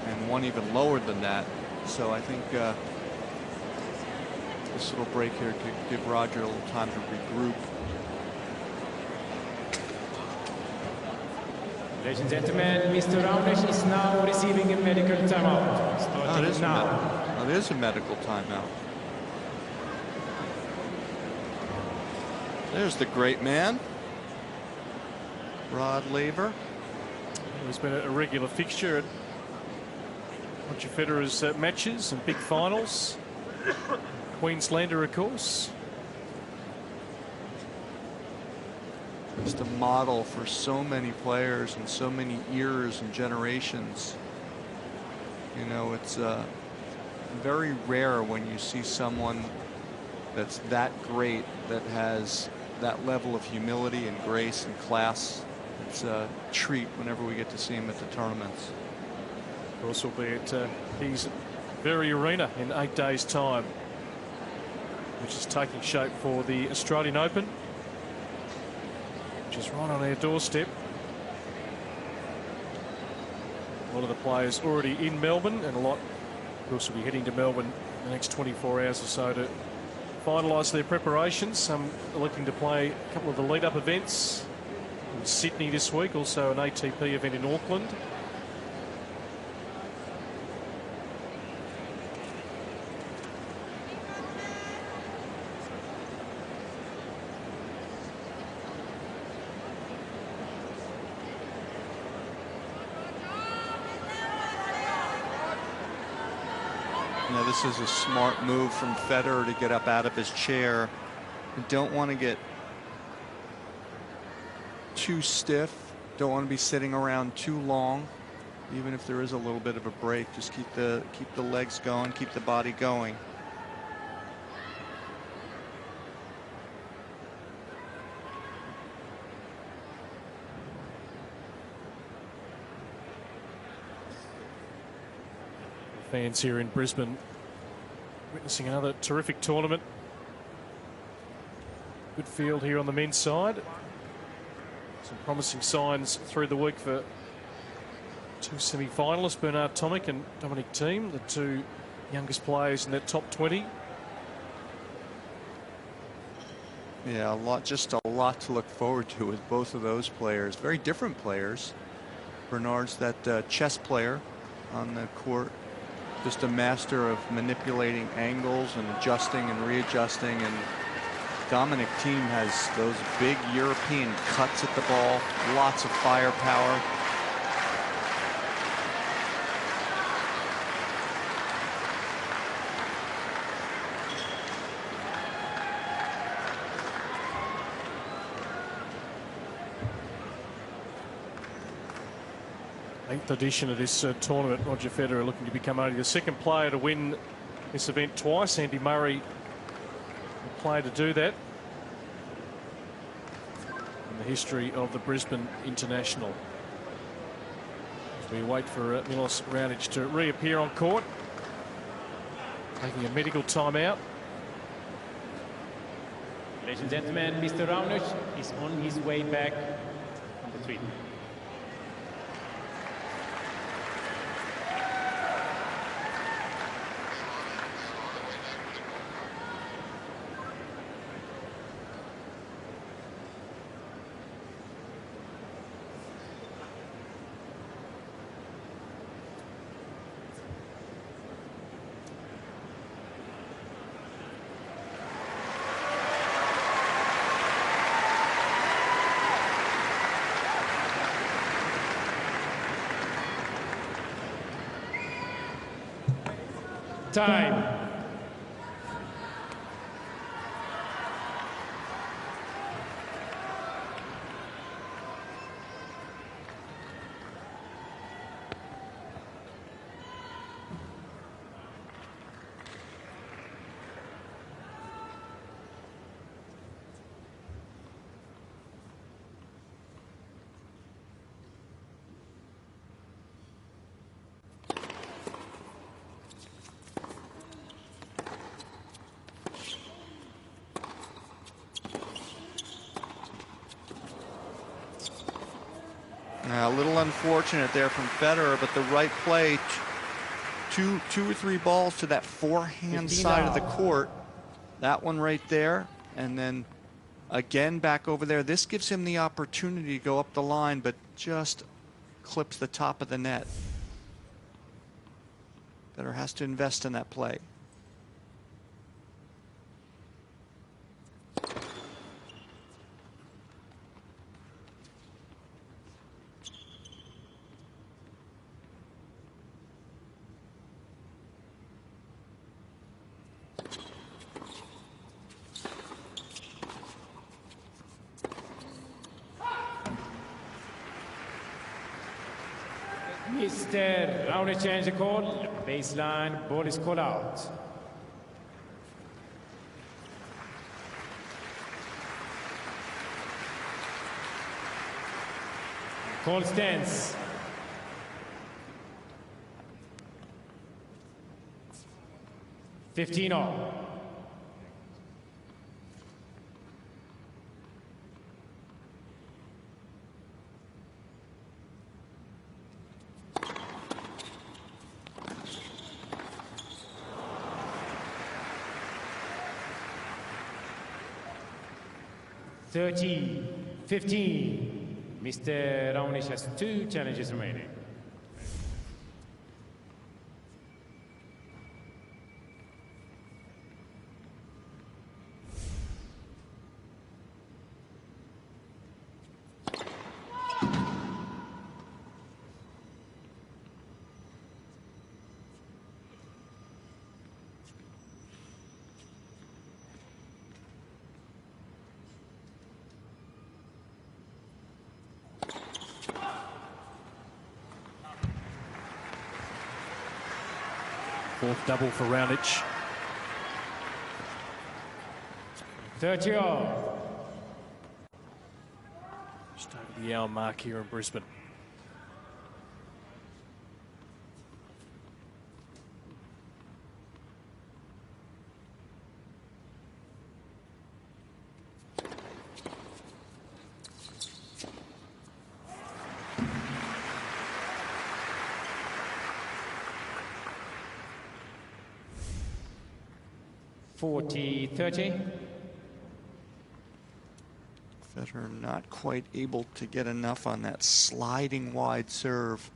and one even lower than that. So I think this little break here could give Roger a little time to regroup. Ladies and gentlemen, Mr. Raonic is now receiving a medical timeout. Starting now. It is a medical timeout. There's the great man, Rod Laver. He's been a regular fixture at Roger Federer's matches and big finals. Queenslander, of course. Just a model for so many players and so many eras and generations. You know, it's very rare when you see someone that's that great, that has that level of humility and grace and class. It's a treat whenever we get to see him at the tournaments. Of course, will be at his very arena in 8 days' time, which is taking shape for the Australian Open, which is right on our doorstep. A lot of the players already in Melbourne, and a lot, of course, will be heading to Melbourne in the next 24 hours or so to finalise their preparations. Some are looking to play a couple of the lead-up events in Sydney this week, also an ATP event in Auckland. Now, this is a smart move from Federer to get up out of his chair. You don't want to get too stiff. Don't want to be sitting around too long. Even if there is a little bit of a break, just keep the legs going, keep the body going. Fans here in Brisbane witnessing another terrific tournament. Good field here on the men's side. Some promising signs through the week for two semi-finalists, Bernard Tomic and Dominic Thiem, the two youngest players in that top 20. Yeah, just a lot to look forward to with both of those players. Very different players. Bernard's that chess player on the court, just a master of manipulating angles and adjusting and readjusting. And Dominic Thiem has those big European cuts at the ball, lots of firepower. Eighth edition of this tournament. Roger Federer looking to become only the second player to win this event twice. Andy Murray, the player to do that in the history of the Brisbane International. As we wait for Milos Raonic to reappear on court, taking a medical timeout. Ladies and gentlemen, Mr. Raonic is on his way back from the treatment. Time. A little unfortunate there from Federer, but the right play. Two or three balls to that forehand side of the court. That one right there, and then again back over there. This gives him the opportunity to go up the line, but just clips the top of the net. Federer has to invest in that play. Mr. Raonic change the call. Baseline, ball is called out. Call stands. Fifteen all. $30, 15. Mr. Raonic has 2 challenges remaining. Fourth double for Raonic. 30 all. Just over the hour mark here in Brisbane. $40-30. Federer not quite able to get enough on that sliding wide serve.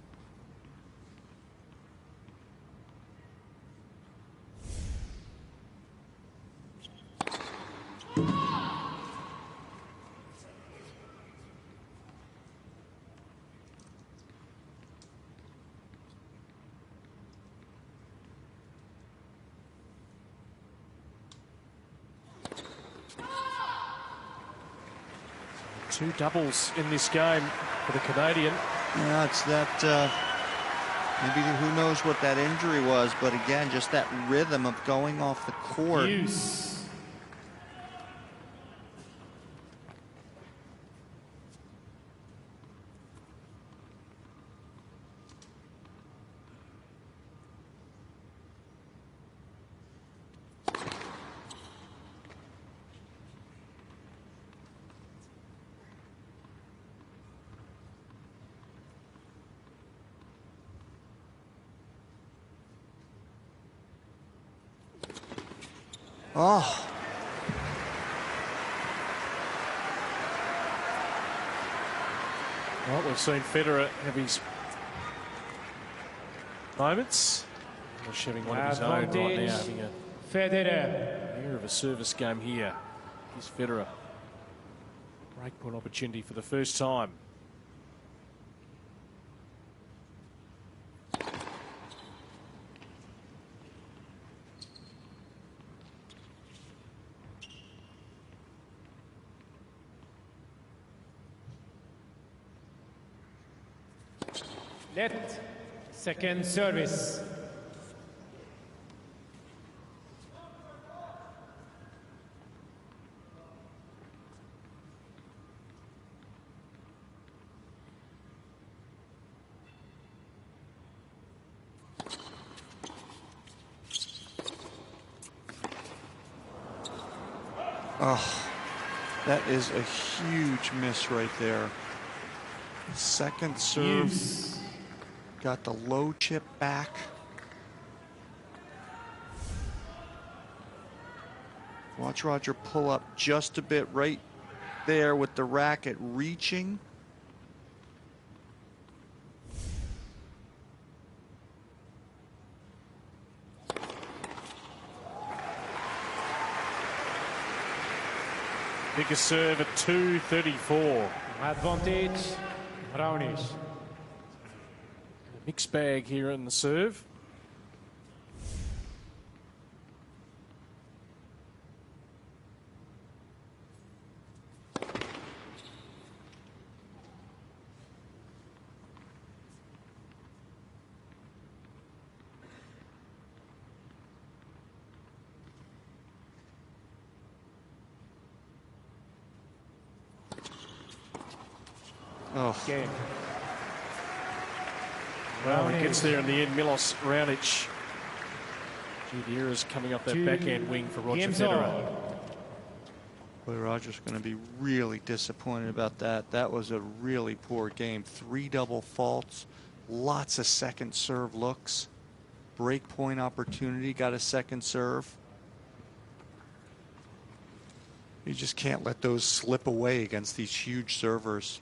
Two doubles in this game for the Canadian. Yeah, it's that, maybe who knows what that injury was, but again, just that rhythm of going off the court. Use. Oh. Well, we've seen Federer have his moments. He's having one of his own right now, having a Federer. of a service game here. Here's Federer. Breakpoint opportunity for the first time. Let second service. Oh, that is a huge miss right there. Second serve. Got the low chip back. Watch Roger pull up just a bit right there with the racket reaching. Biggest serve at 234. Advantage, Raonic. Mixed bag here in the serve. Oh, Game. Well, he gets there in the end. Milos Raonic. Gee, the era's coming up that backhand wing for Roger Federer. boy, Roger's going to be really disappointed about that. That was a really poor game. 3 double faults, lots of second serve looks, break point opportunity, got a second serve. You just can't let those slip away against these huge servers.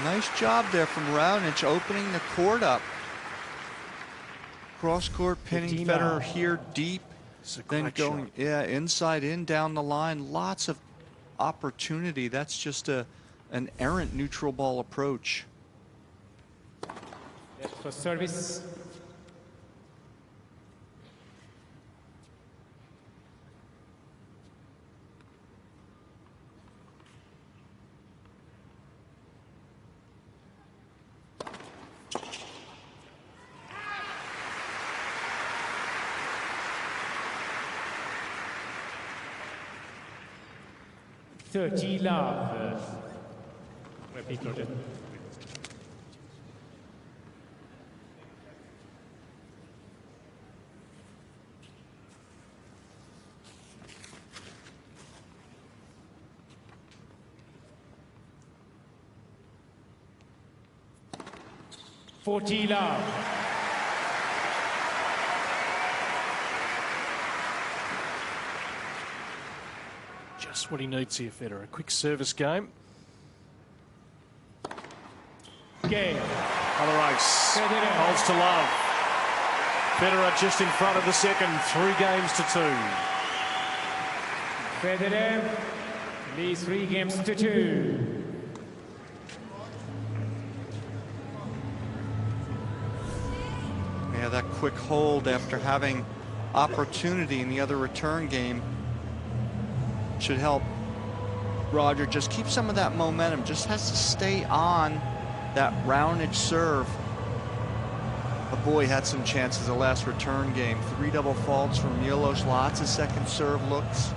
Nice job there from Raonic, opening the court up. Cross court, pinning Federer here deep, then going inside in down the line. Lots of opportunity. That's just an errant neutral ball approach. For service. Love. Repeat, Roger. Love. Just what he needs here, Federer. A quick service game. Game. Other ace. Federer. Holds to love. Federer just in front of the second. 3 games to 2. Federer leads 3 games to 2. Yeah, that quick hold after having opportunity in the other return game should help Roger just keep some of that momentum. Just has to stay on that Raonic serve. But boy, had some chances the last return game. 3 double faults from Milos, lots of second serve looks.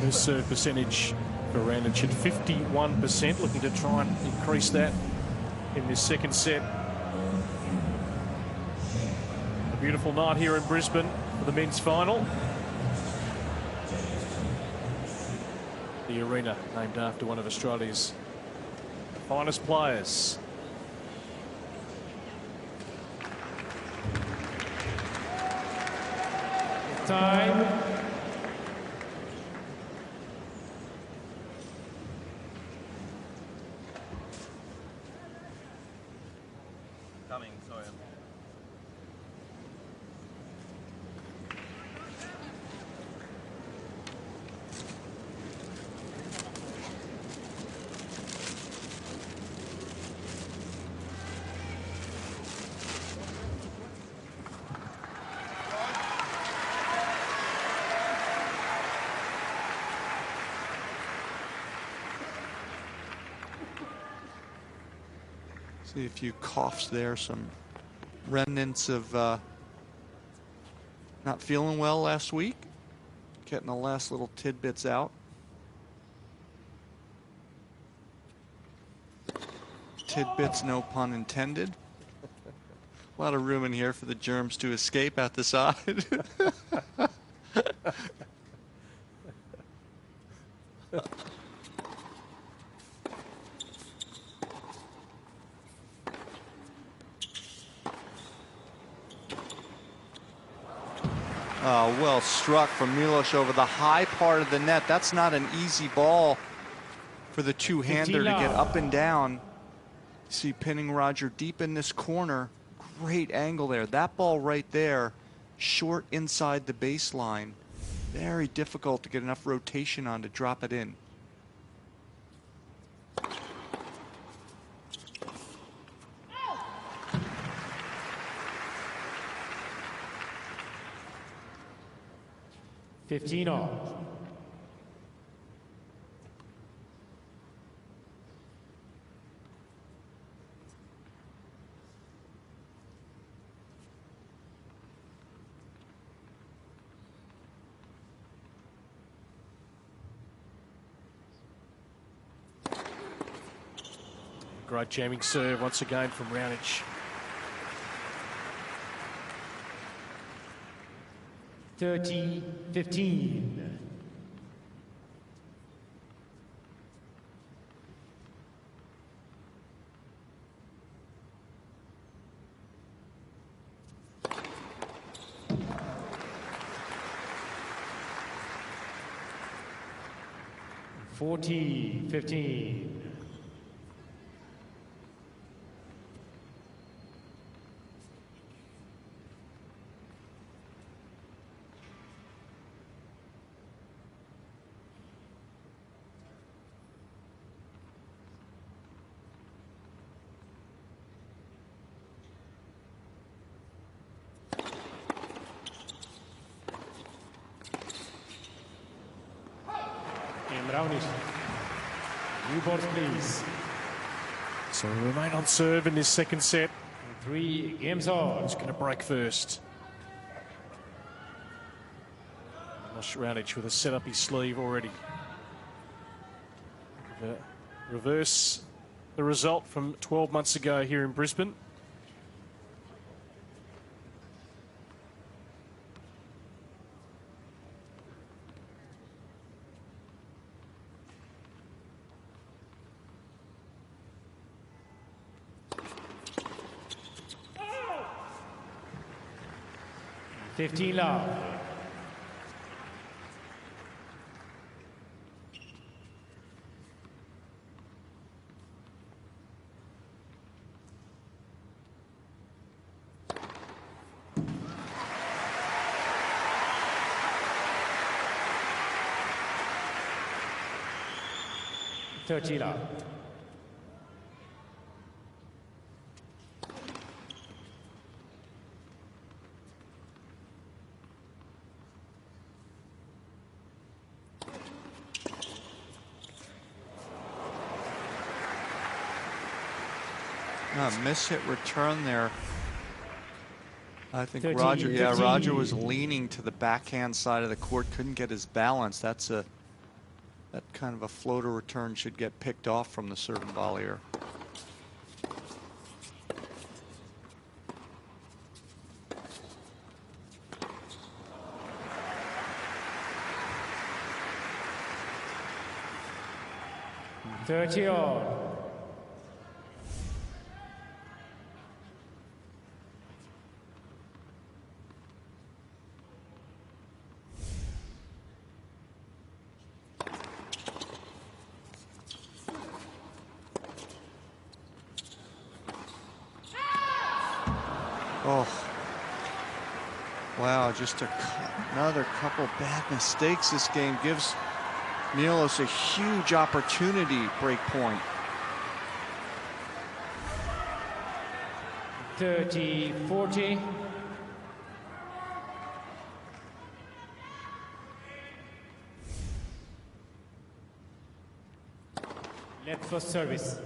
His serve percentage for Raonic at 51%, looking to try and increase that in this second set. A beautiful night here in Brisbane for the men's final. The arena named after one of Australia's finest players. Time. Coming, sorry. See a few coughs there, some remnants of not feeling well last week. Getting the last little tidbits out. Tidbits, no pun intended. A lot of room in here for the germs to escape out the side. Well struck from Milos over the high part of the net. That's not an easy ball for the two-hander to get up and down. See pinning Roger deep in this corner. Great angle there. That ball right there, short inside the baseline. Very difficult to get enough rotation on to drop it in. Fifteen all. Great jamming serve once again from Raonic. 30-15. $40-15. Raonic. New balls, please. So we remain on serve in this second set. 3 games on. Who's going to break first? Raonic with a set up his sleeve already. Reverse the result from 12 months ago here in Brisbane. $15 love. $30 love. Miss-hit return there. I think 13, Roger, 15. Roger was leaning to the backhand side of the court, couldn't get his balance. That kind of a floater return should get picked off from the serving volleyer. $30 all. Oh, wow, just another couple bad mistakes. This game gives Milos a huge opportunity break point. 30-40. Net first service.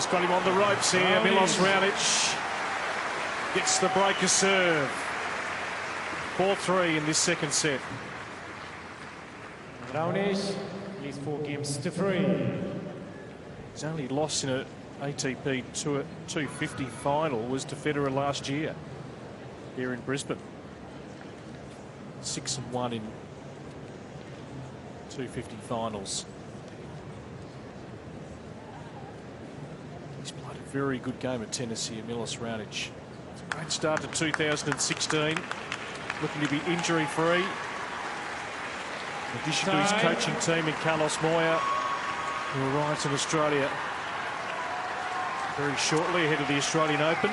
He's got him on the ropes here. Milos Raonic gets the breaker serve. 4-3 in this second set. Raonic leads 4 games to 3. His only loss in an ATP Tour 250 final was to Federer last year here in Brisbane. 6-1 in 250 finals. He's played a very good game of tennis here, Milos Raonic. It's a great start to 2016. Looking to be injury-free. In addition to his coaching team in Carlos Moya, who arrives in Australia very shortly ahead of the Australian Open.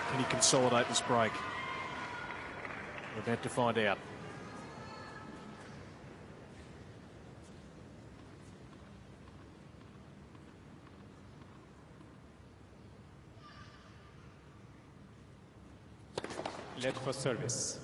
Can he consolidate this break? We're about to find out. Led for service.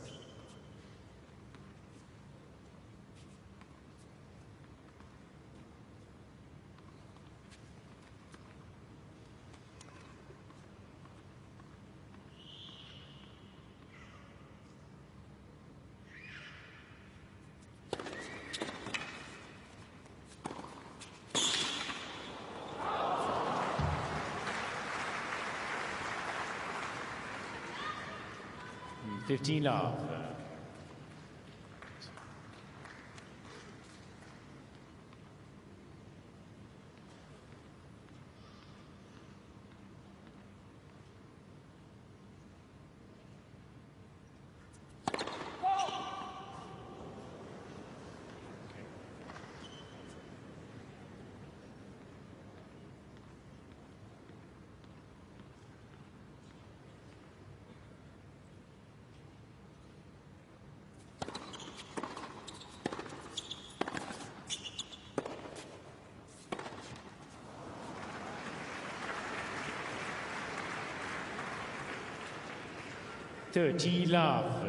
Mm, 15 love. Love.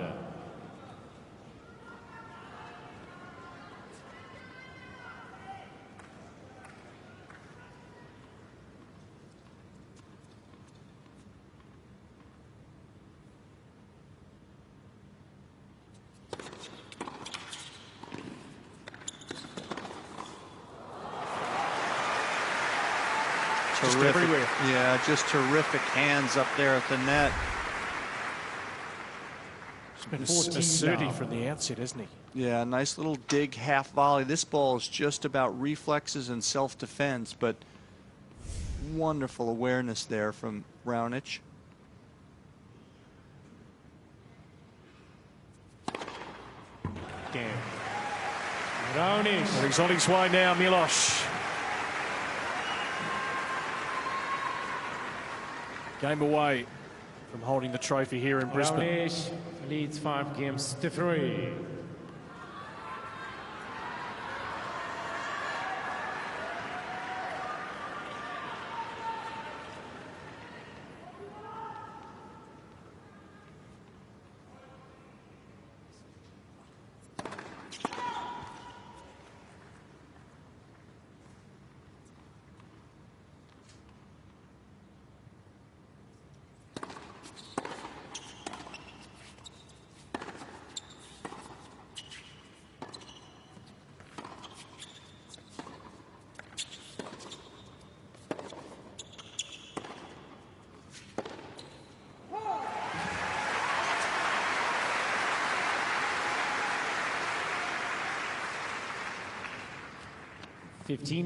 Terrific. Yeah, just terrific hands up there at the net. Been assertive from the outset, hasn't he? Yeah, nice little dig half volley. This ball is just about reflexes and self-defense, but wonderful awareness there from Raonic. Game. Raonic. Well, he's on his way now, Milos. Game away from holding the trophy here in Brisbane. Raonic leads 5 games to 3.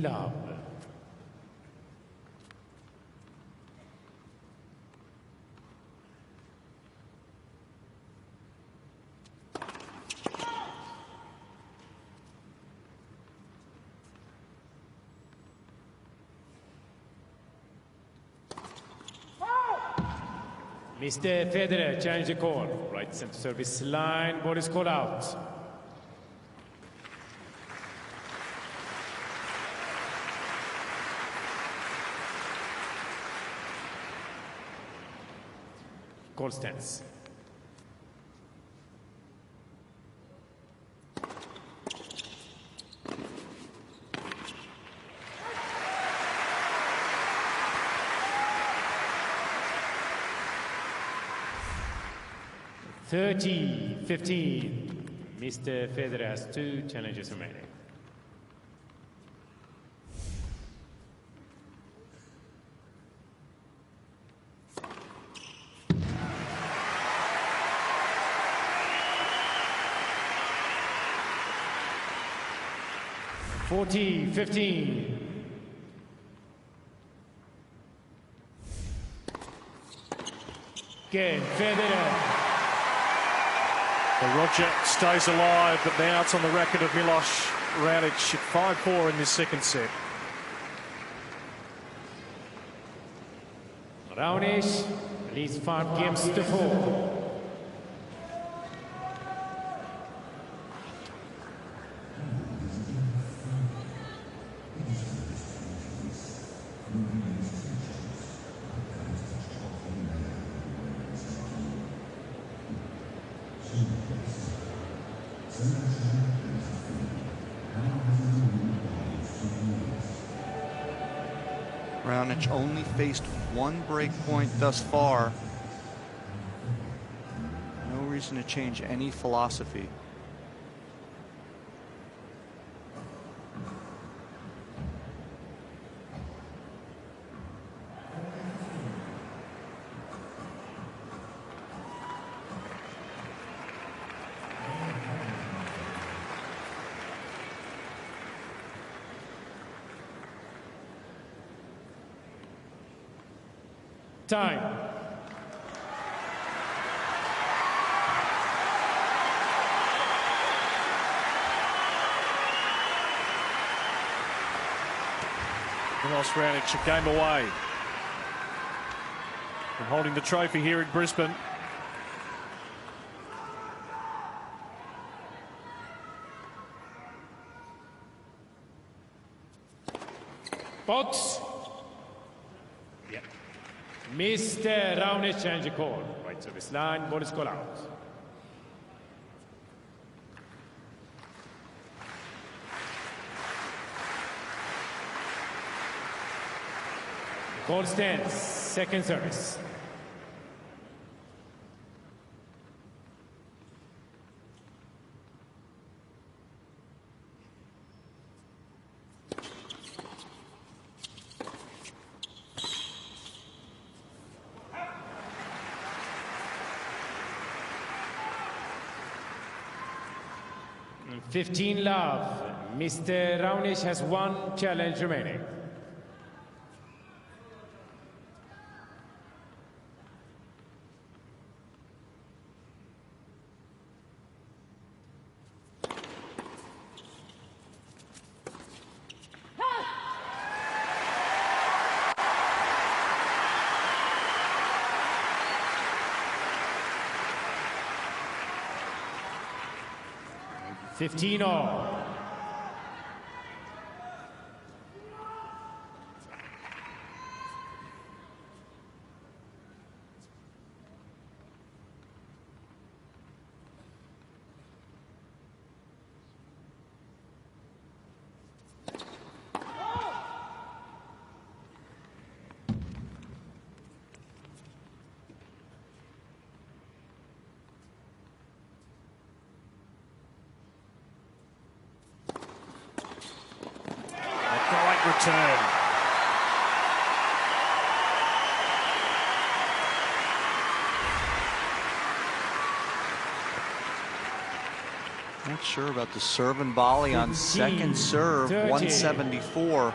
Love. Mr. Federer, change the call. Right center service line, ball is called out. Call stands. 30-15. Mr. Federer has 2 challenges remaining. (40-15). Again, Federer. Well, Roger stays alive, but now it's on the record of Milos Raonic at 5-4 in this second set. Raonic leads 5 games to 4. Raonic only faced 1 break point thus far. No reason to change any philosophy. Time. Milos Raonic a game away from holding the trophy here in Brisbane. Box. Yeah. Mr. Raonic change the call. Right service line, bonus call out. Call stands, second service. And 15 love. Mr. Raonic has 1 challenge remaining. (15 all). Return. Not sure about the serve and volley on second serve. 30. 174.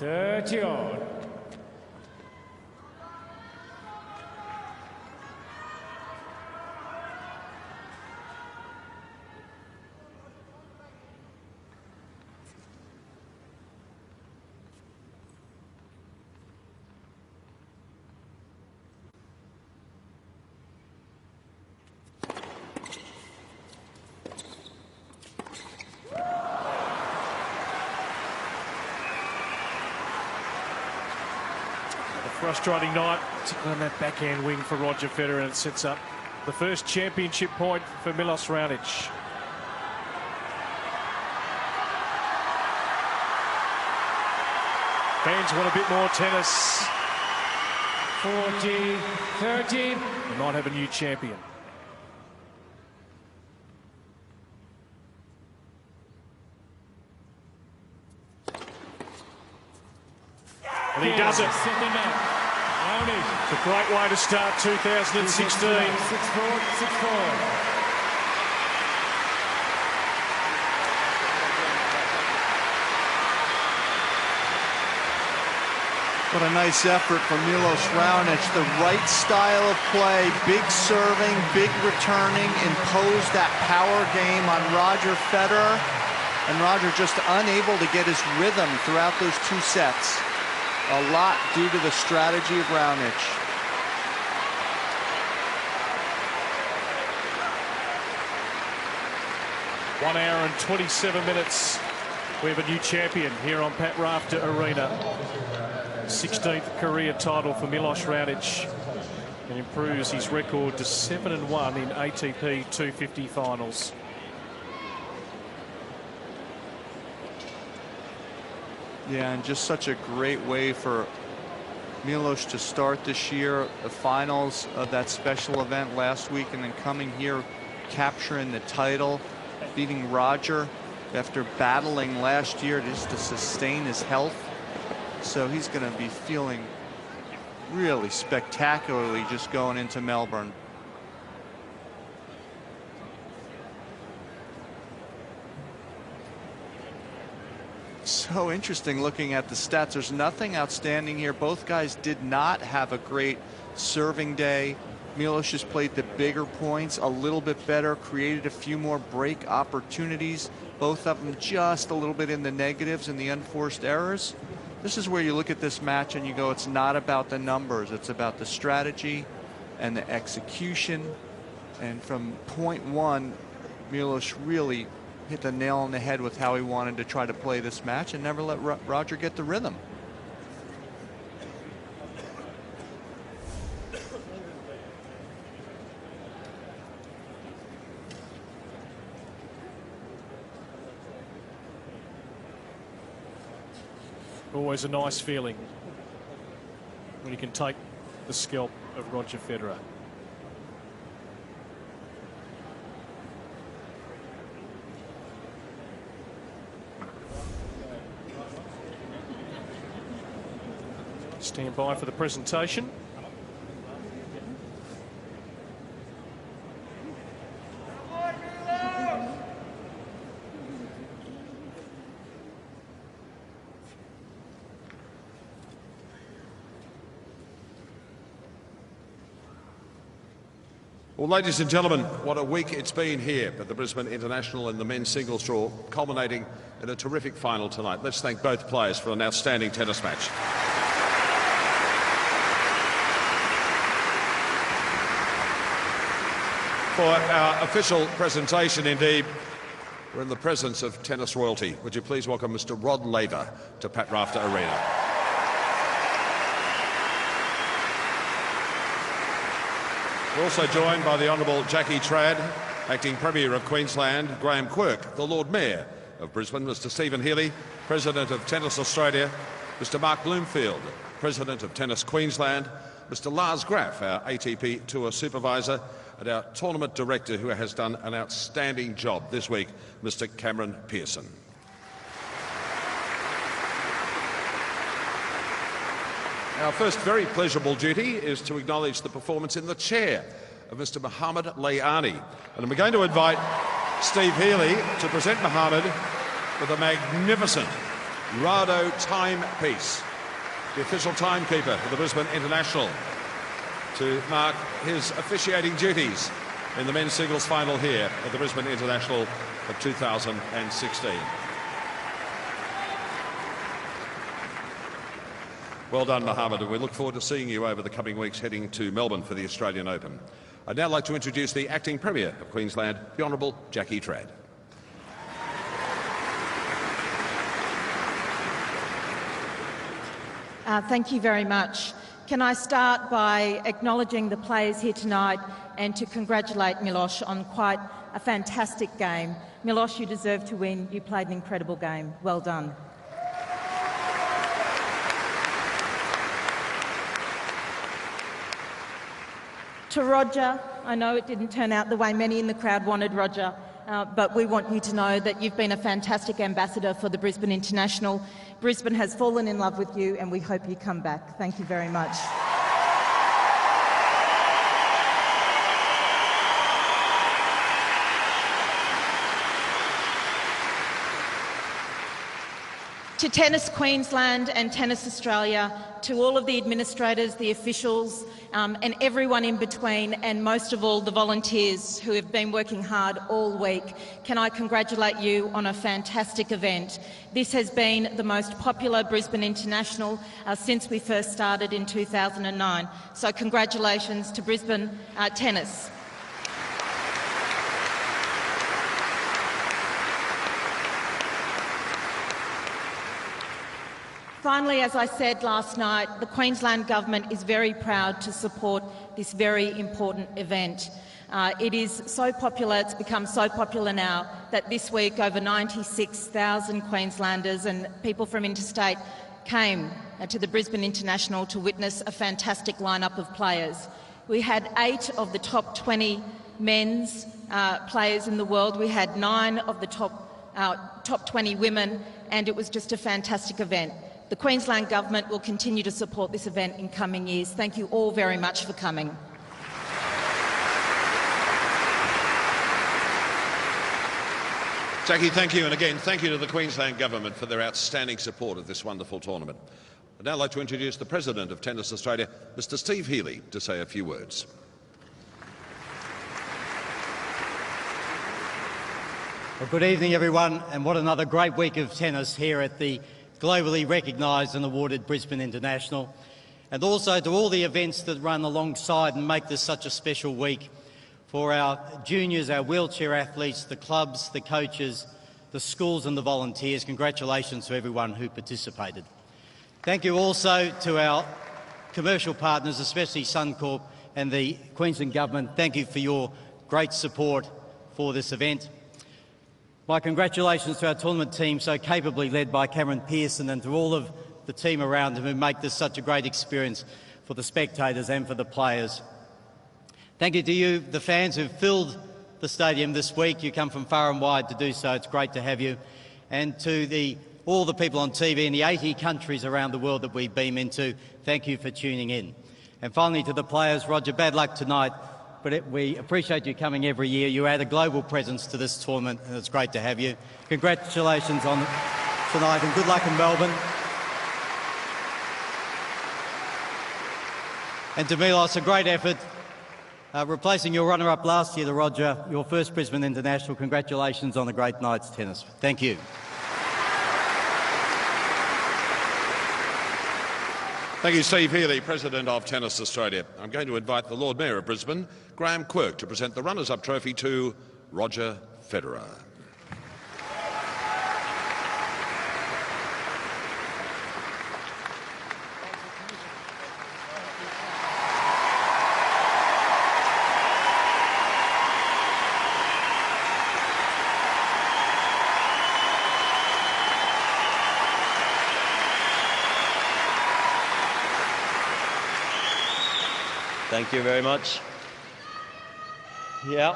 (30 all). Frustrating night, particularly on that backhand wing for Roger Federer, and it sets up the first championship point for Milos Raonic. Fans want a bit more tennis. 40-30. We might have a new champion. And he does it. It's a great way to start 2016. 6-4, 6-4. What a nice effort from Milos Raonic. The right style of play, big serving, big returning, imposed that power game on Roger Federer. And Roger just unable to get his rhythm throughout those 2 sets. A lot due to the strategy of Raonic. One hour and 27 minutes. We have a new champion here on Pat Rafter Arena. 16th career title for Milos Raonic, and improves his record to 7-1 in ATP 250 finals. Yeah, and just such a great way for Milos to start this year. The finals of that special event last week, and then coming here, capturing the title, beating Roger after battling last year just to sustain his health. So he's going to be feeling really spectacularly just going into Melbourne. So interesting looking at the stats. There's nothing outstanding here. Both guys did not have a great serving day. Milos just played the bigger points a little bit better, created a few more break opportunities. Both of them just a little bit in the negatives and the unforced errors. This is where you look at this match and you go, it's not about the numbers, it's about the strategy and the execution. And from point one, Milos really hit the nail on the head with how he wanted to try to play this match and never let Roger get the rhythm. Always a nice feeling when you can take the scalp of Roger Federer. Stand by for the presentation. Well, ladies and gentlemen, what a week it's been here at the Brisbane International in the men's singles draw, culminating in a terrific final tonight. Let's thank both players for an outstanding tennis match. For our official presentation, indeed, we're in the presence of tennis royalty. Would you please welcome Mr. Rod Laver to Pat Rafter Arena. We're also joined by the Honourable Jackie Trad, Acting Premier of Queensland, Graham Quirk, the Lord Mayor of Brisbane, Mr. Stephen Healy, President of Tennis Australia, Mr. Mark Bloomfield, President of Tennis Queensland, Mr. Lars Graf, our ATP Tour Supervisor, and our Tournament Director, who has done an outstanding job this week, Mr. Cameron Pearson. Our first very pleasurable duty is to acknowledge the performance in the chair of Mr. Mohammed Layani. And we're going to invite Steve Healy to present Mohammed with a magnificent Rado timepiece, the official timekeeper for the Brisbane International, to mark his officiating duties in the men's singles final here at the Brisbane International of 2016. Well done, Mohammed, and we look forward to seeing you over the coming weeks heading to Melbourne for the Australian Open. I'd now like to introduce the Acting Premier of Queensland, the Honourable Jackie Trad. Thank you very much, Can I start by acknowledging the players here tonight and to congratulate Milos on quite a fantastic game. Milos, you deserve to win. You played an incredible game. Well done. To Roger, I know it didn't turn out the way many in the crowd wanted, Roger, but we want you to know that you've been a fantastic ambassador for the Brisbane International. Brisbane has fallen in love with you and we hope you come back. Thank you very much. To Tennis Queensland and Tennis Australia, to all of the administrators, the officials, and everyone in between, and most of all the volunteers who have been working hard all week, can I congratulate you on a fantastic event. This has been the most popular Brisbane International since we first started in 2009. So congratulations to Brisbane Tennis. Finally, as I said last night, the Queensland Government is very proud to support this very important event. It is so popular, it's become so popular now, that this week over 96,000 Queenslanders and people from interstate came to the Brisbane International to witness a fantastic lineup of players. We had 8 of the top 20 men's players in the world. We had 9 of the top 20 women, and it was just a fantastic event. The Queensland Government will continue to support this event in coming years. Thank you all very much for coming. Jackie, thank you. And again, thank you to the Queensland Government for their outstanding support of this wonderful tournament. I'd now like to introduce the President of Tennis Australia, Mr. Steve Healy, to say a few words. Well, good evening, everyone, and what another great week of tennis here at the globally recognised and awarded Brisbane International, and also to all the events that run alongside and make this such a special week for our juniors, our wheelchair athletes, the clubs, the coaches, the schools and the volunteers. Congratulations to everyone who participated. Thank you also to our commercial partners, especially Suncorp and the Queensland Government. Thank you for your great support for this event. My congratulations to our tournament team, so capably led by Cameron Pearson, and to all of the team around him who make this such a great experience for the spectators and for the players. Thank you to you, the fans who've filled the stadium this week. You come from far and wide to do so. It's great to have you. And to all the people on TV in the 80 countries around the world that we beam into, thank you for tuning in. And finally to the players, Roger, bad luck tonight. But we appreciate you coming every year. You add a global presence to this tournament, and it's great to have you. Congratulations on tonight, and good luck in Melbourne. And to Milos, a great effort, replacing your runner-up last year, to Roger, your first Brisbane International. Congratulations on a great night's tennis. Thank you. Thank you, Steve Healy, President of Tennis Australia. I'm going to invite the Lord Mayor of Brisbane, Graham Quirk, to present the runners-up trophy to Roger Federer. Thank you very much. Yeah,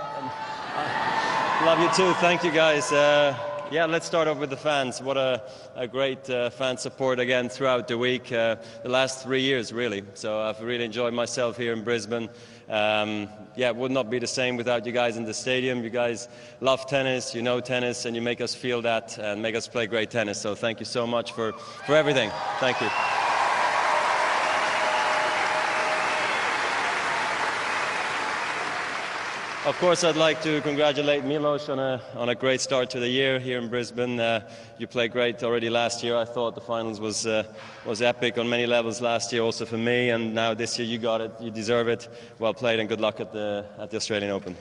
love you too. Thank you, guys. Yeah, let's start off with the fans. What a great fan support again throughout the week, the last 3 years, really. So I've really enjoyed myself here in Brisbane. Yeah, it would not be the same without you guys in the stadium. You guys love tennis, you know tennis, and you make us feel that and make us play great tennis. So thank you so much for everything. Thank you. Of course, I'd like to congratulate Milos on a great start to the year here in Brisbane. You played great already last year. I thought the finals was epic on many levels last year, also for me. And now this year you got it. You deserve it. Well played, and good luck at the Australian Open.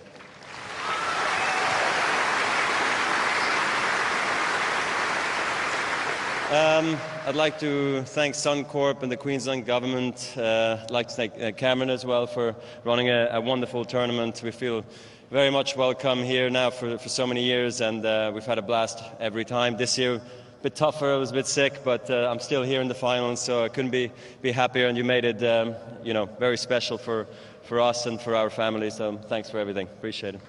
I'd like to thank Suncorp and the Queensland government. I'd like to thank Cameron as well for running a wonderful tournament. We feel very much welcome here now for so many years, and we've had a blast every time. This year, a bit tougher. I was a bit sick, but I'm still here in the finals, so I couldn't be happier. And you made it, very special for us and for our family. So thanks for everything. Appreciate it.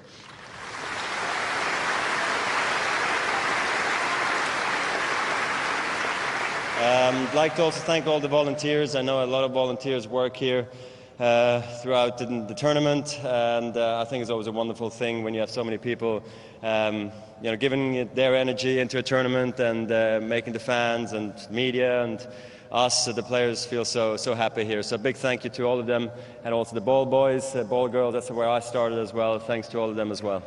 I'd like to also thank all the volunteers. I know a lot of volunteers work here throughout the tournament, and I think it's always a wonderful thing when you have so many people giving their energy into a tournament and making the fans and media and us, the players, feel so happy here. So a big thank you to all of them, and also the ball boys, ball girls. That's where I started as well. Thanks to all of them as well.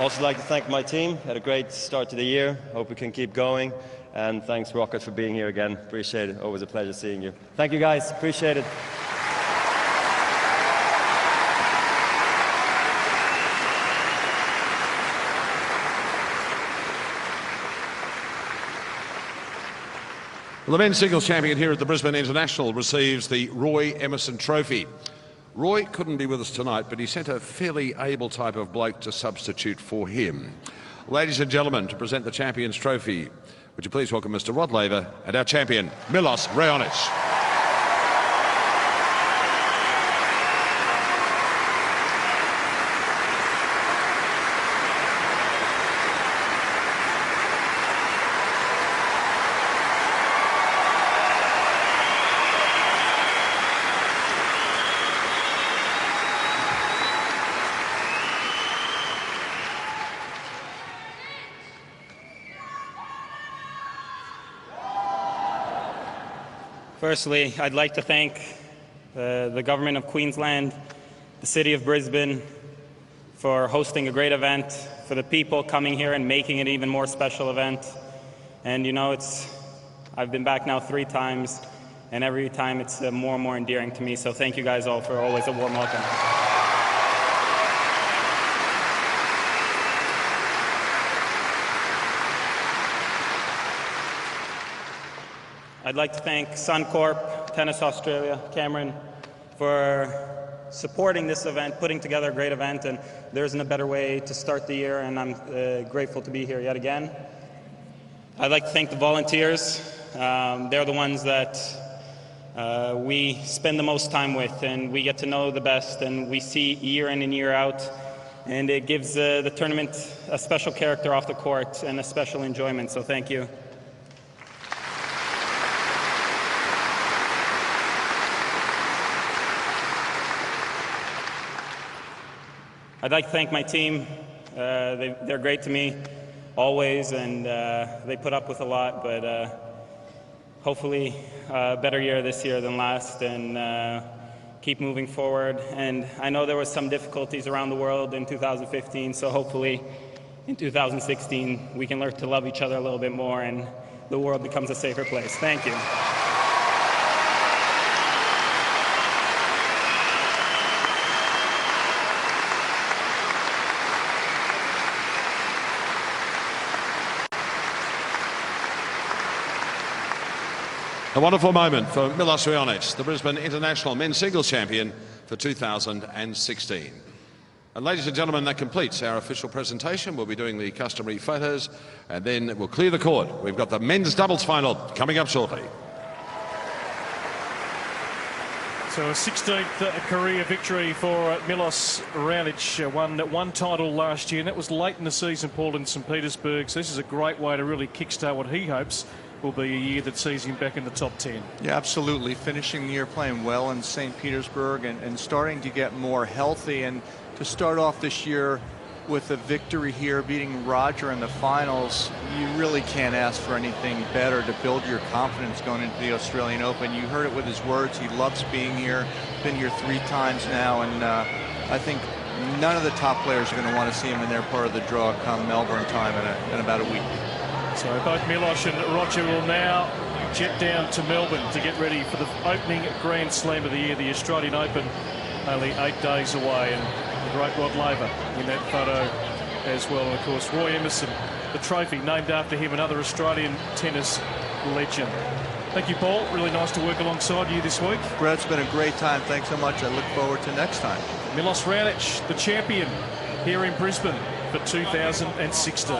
Also like to thank my team. Had a great start to the year. Hope we can keep going. And thanks, Rocket, for being here again. Appreciate it. Always a pleasure seeing you. Thank you, guys. Appreciate it. The men's singles champion here at the Brisbane International receives the Roy Emerson Trophy. Roy couldn't be with us tonight, but he sent a fairly able type of bloke to substitute for him. Ladies and gentlemen, to present the Champions Trophy, would you please welcome Mr. Rod Laver and our champion, Milos Raonic. Firstly, I'd like to thank the Government of Queensland, the City of Brisbane, for hosting a great event, for the people coming here and making it an even more special event. And I've been back now 3 times, and every time it's more and more endearing to me. So thank you guys all for always a warm welcome. I'd like to thank Suncorp, Tennis Australia, Cameron, for supporting this event, putting together a great event, and there isn't a better way to start the year, and I'm grateful to be here yet again. I'd like to thank the volunteers. They're the ones that we spend the most time with, and we get to know the best, and we see year in and year out, and it gives the tournament a special character off the court and a special enjoyment, so thank you. I'd like to thank my team. They're great to me, always, and they put up with a lot, but hopefully a better year this year than last, and keep moving forward. And I know there was some difficulties around the world in 2015, so hopefully in 2016 we can learn to love each other a little bit more and the world becomes a safer place. Thank you. A wonderful moment for Milos Raonic, the Brisbane International men's singles champion for 2016. And ladies and gentlemen, that completes our official presentation. We'll be doing the customary photos and then we'll clear the court. We've got the men's doubles final coming up shortly. So a 16th career victory for Milos Raonic. Won one title last year, and that was late in the season, Paul, in St Petersburg. So this is a great way to really kickstart what he hopes will be a year that sees him back in the top 10. Yeah, absolutely. Finishing the year playing well in St. Petersburg and starting to get more healthy. And to start off this year with a victory here, beating Roger in the finals, you really can't ask for anything better to build your confidence going into the Australian Open. You heard it with his words. He loves being here. Been here 3 times now, and I think none of the top players are going to want to see him in their part of the draw come Melbourne time in about a week. So both Milos and Roger will now jet down to Melbourne to get ready for the opening Grand Slam of the year, the Australian Open, only 8 days away. And the great Rod Laver in that photo as well. And of course, Roy Emerson, the trophy named after him, another Australian tennis legend. Thank you, Paul. Really nice to work alongside you this week. Brett, it's been a great time. Thanks so much. I look forward to next time. Milos Raonic, the champion here in Brisbane for 2016.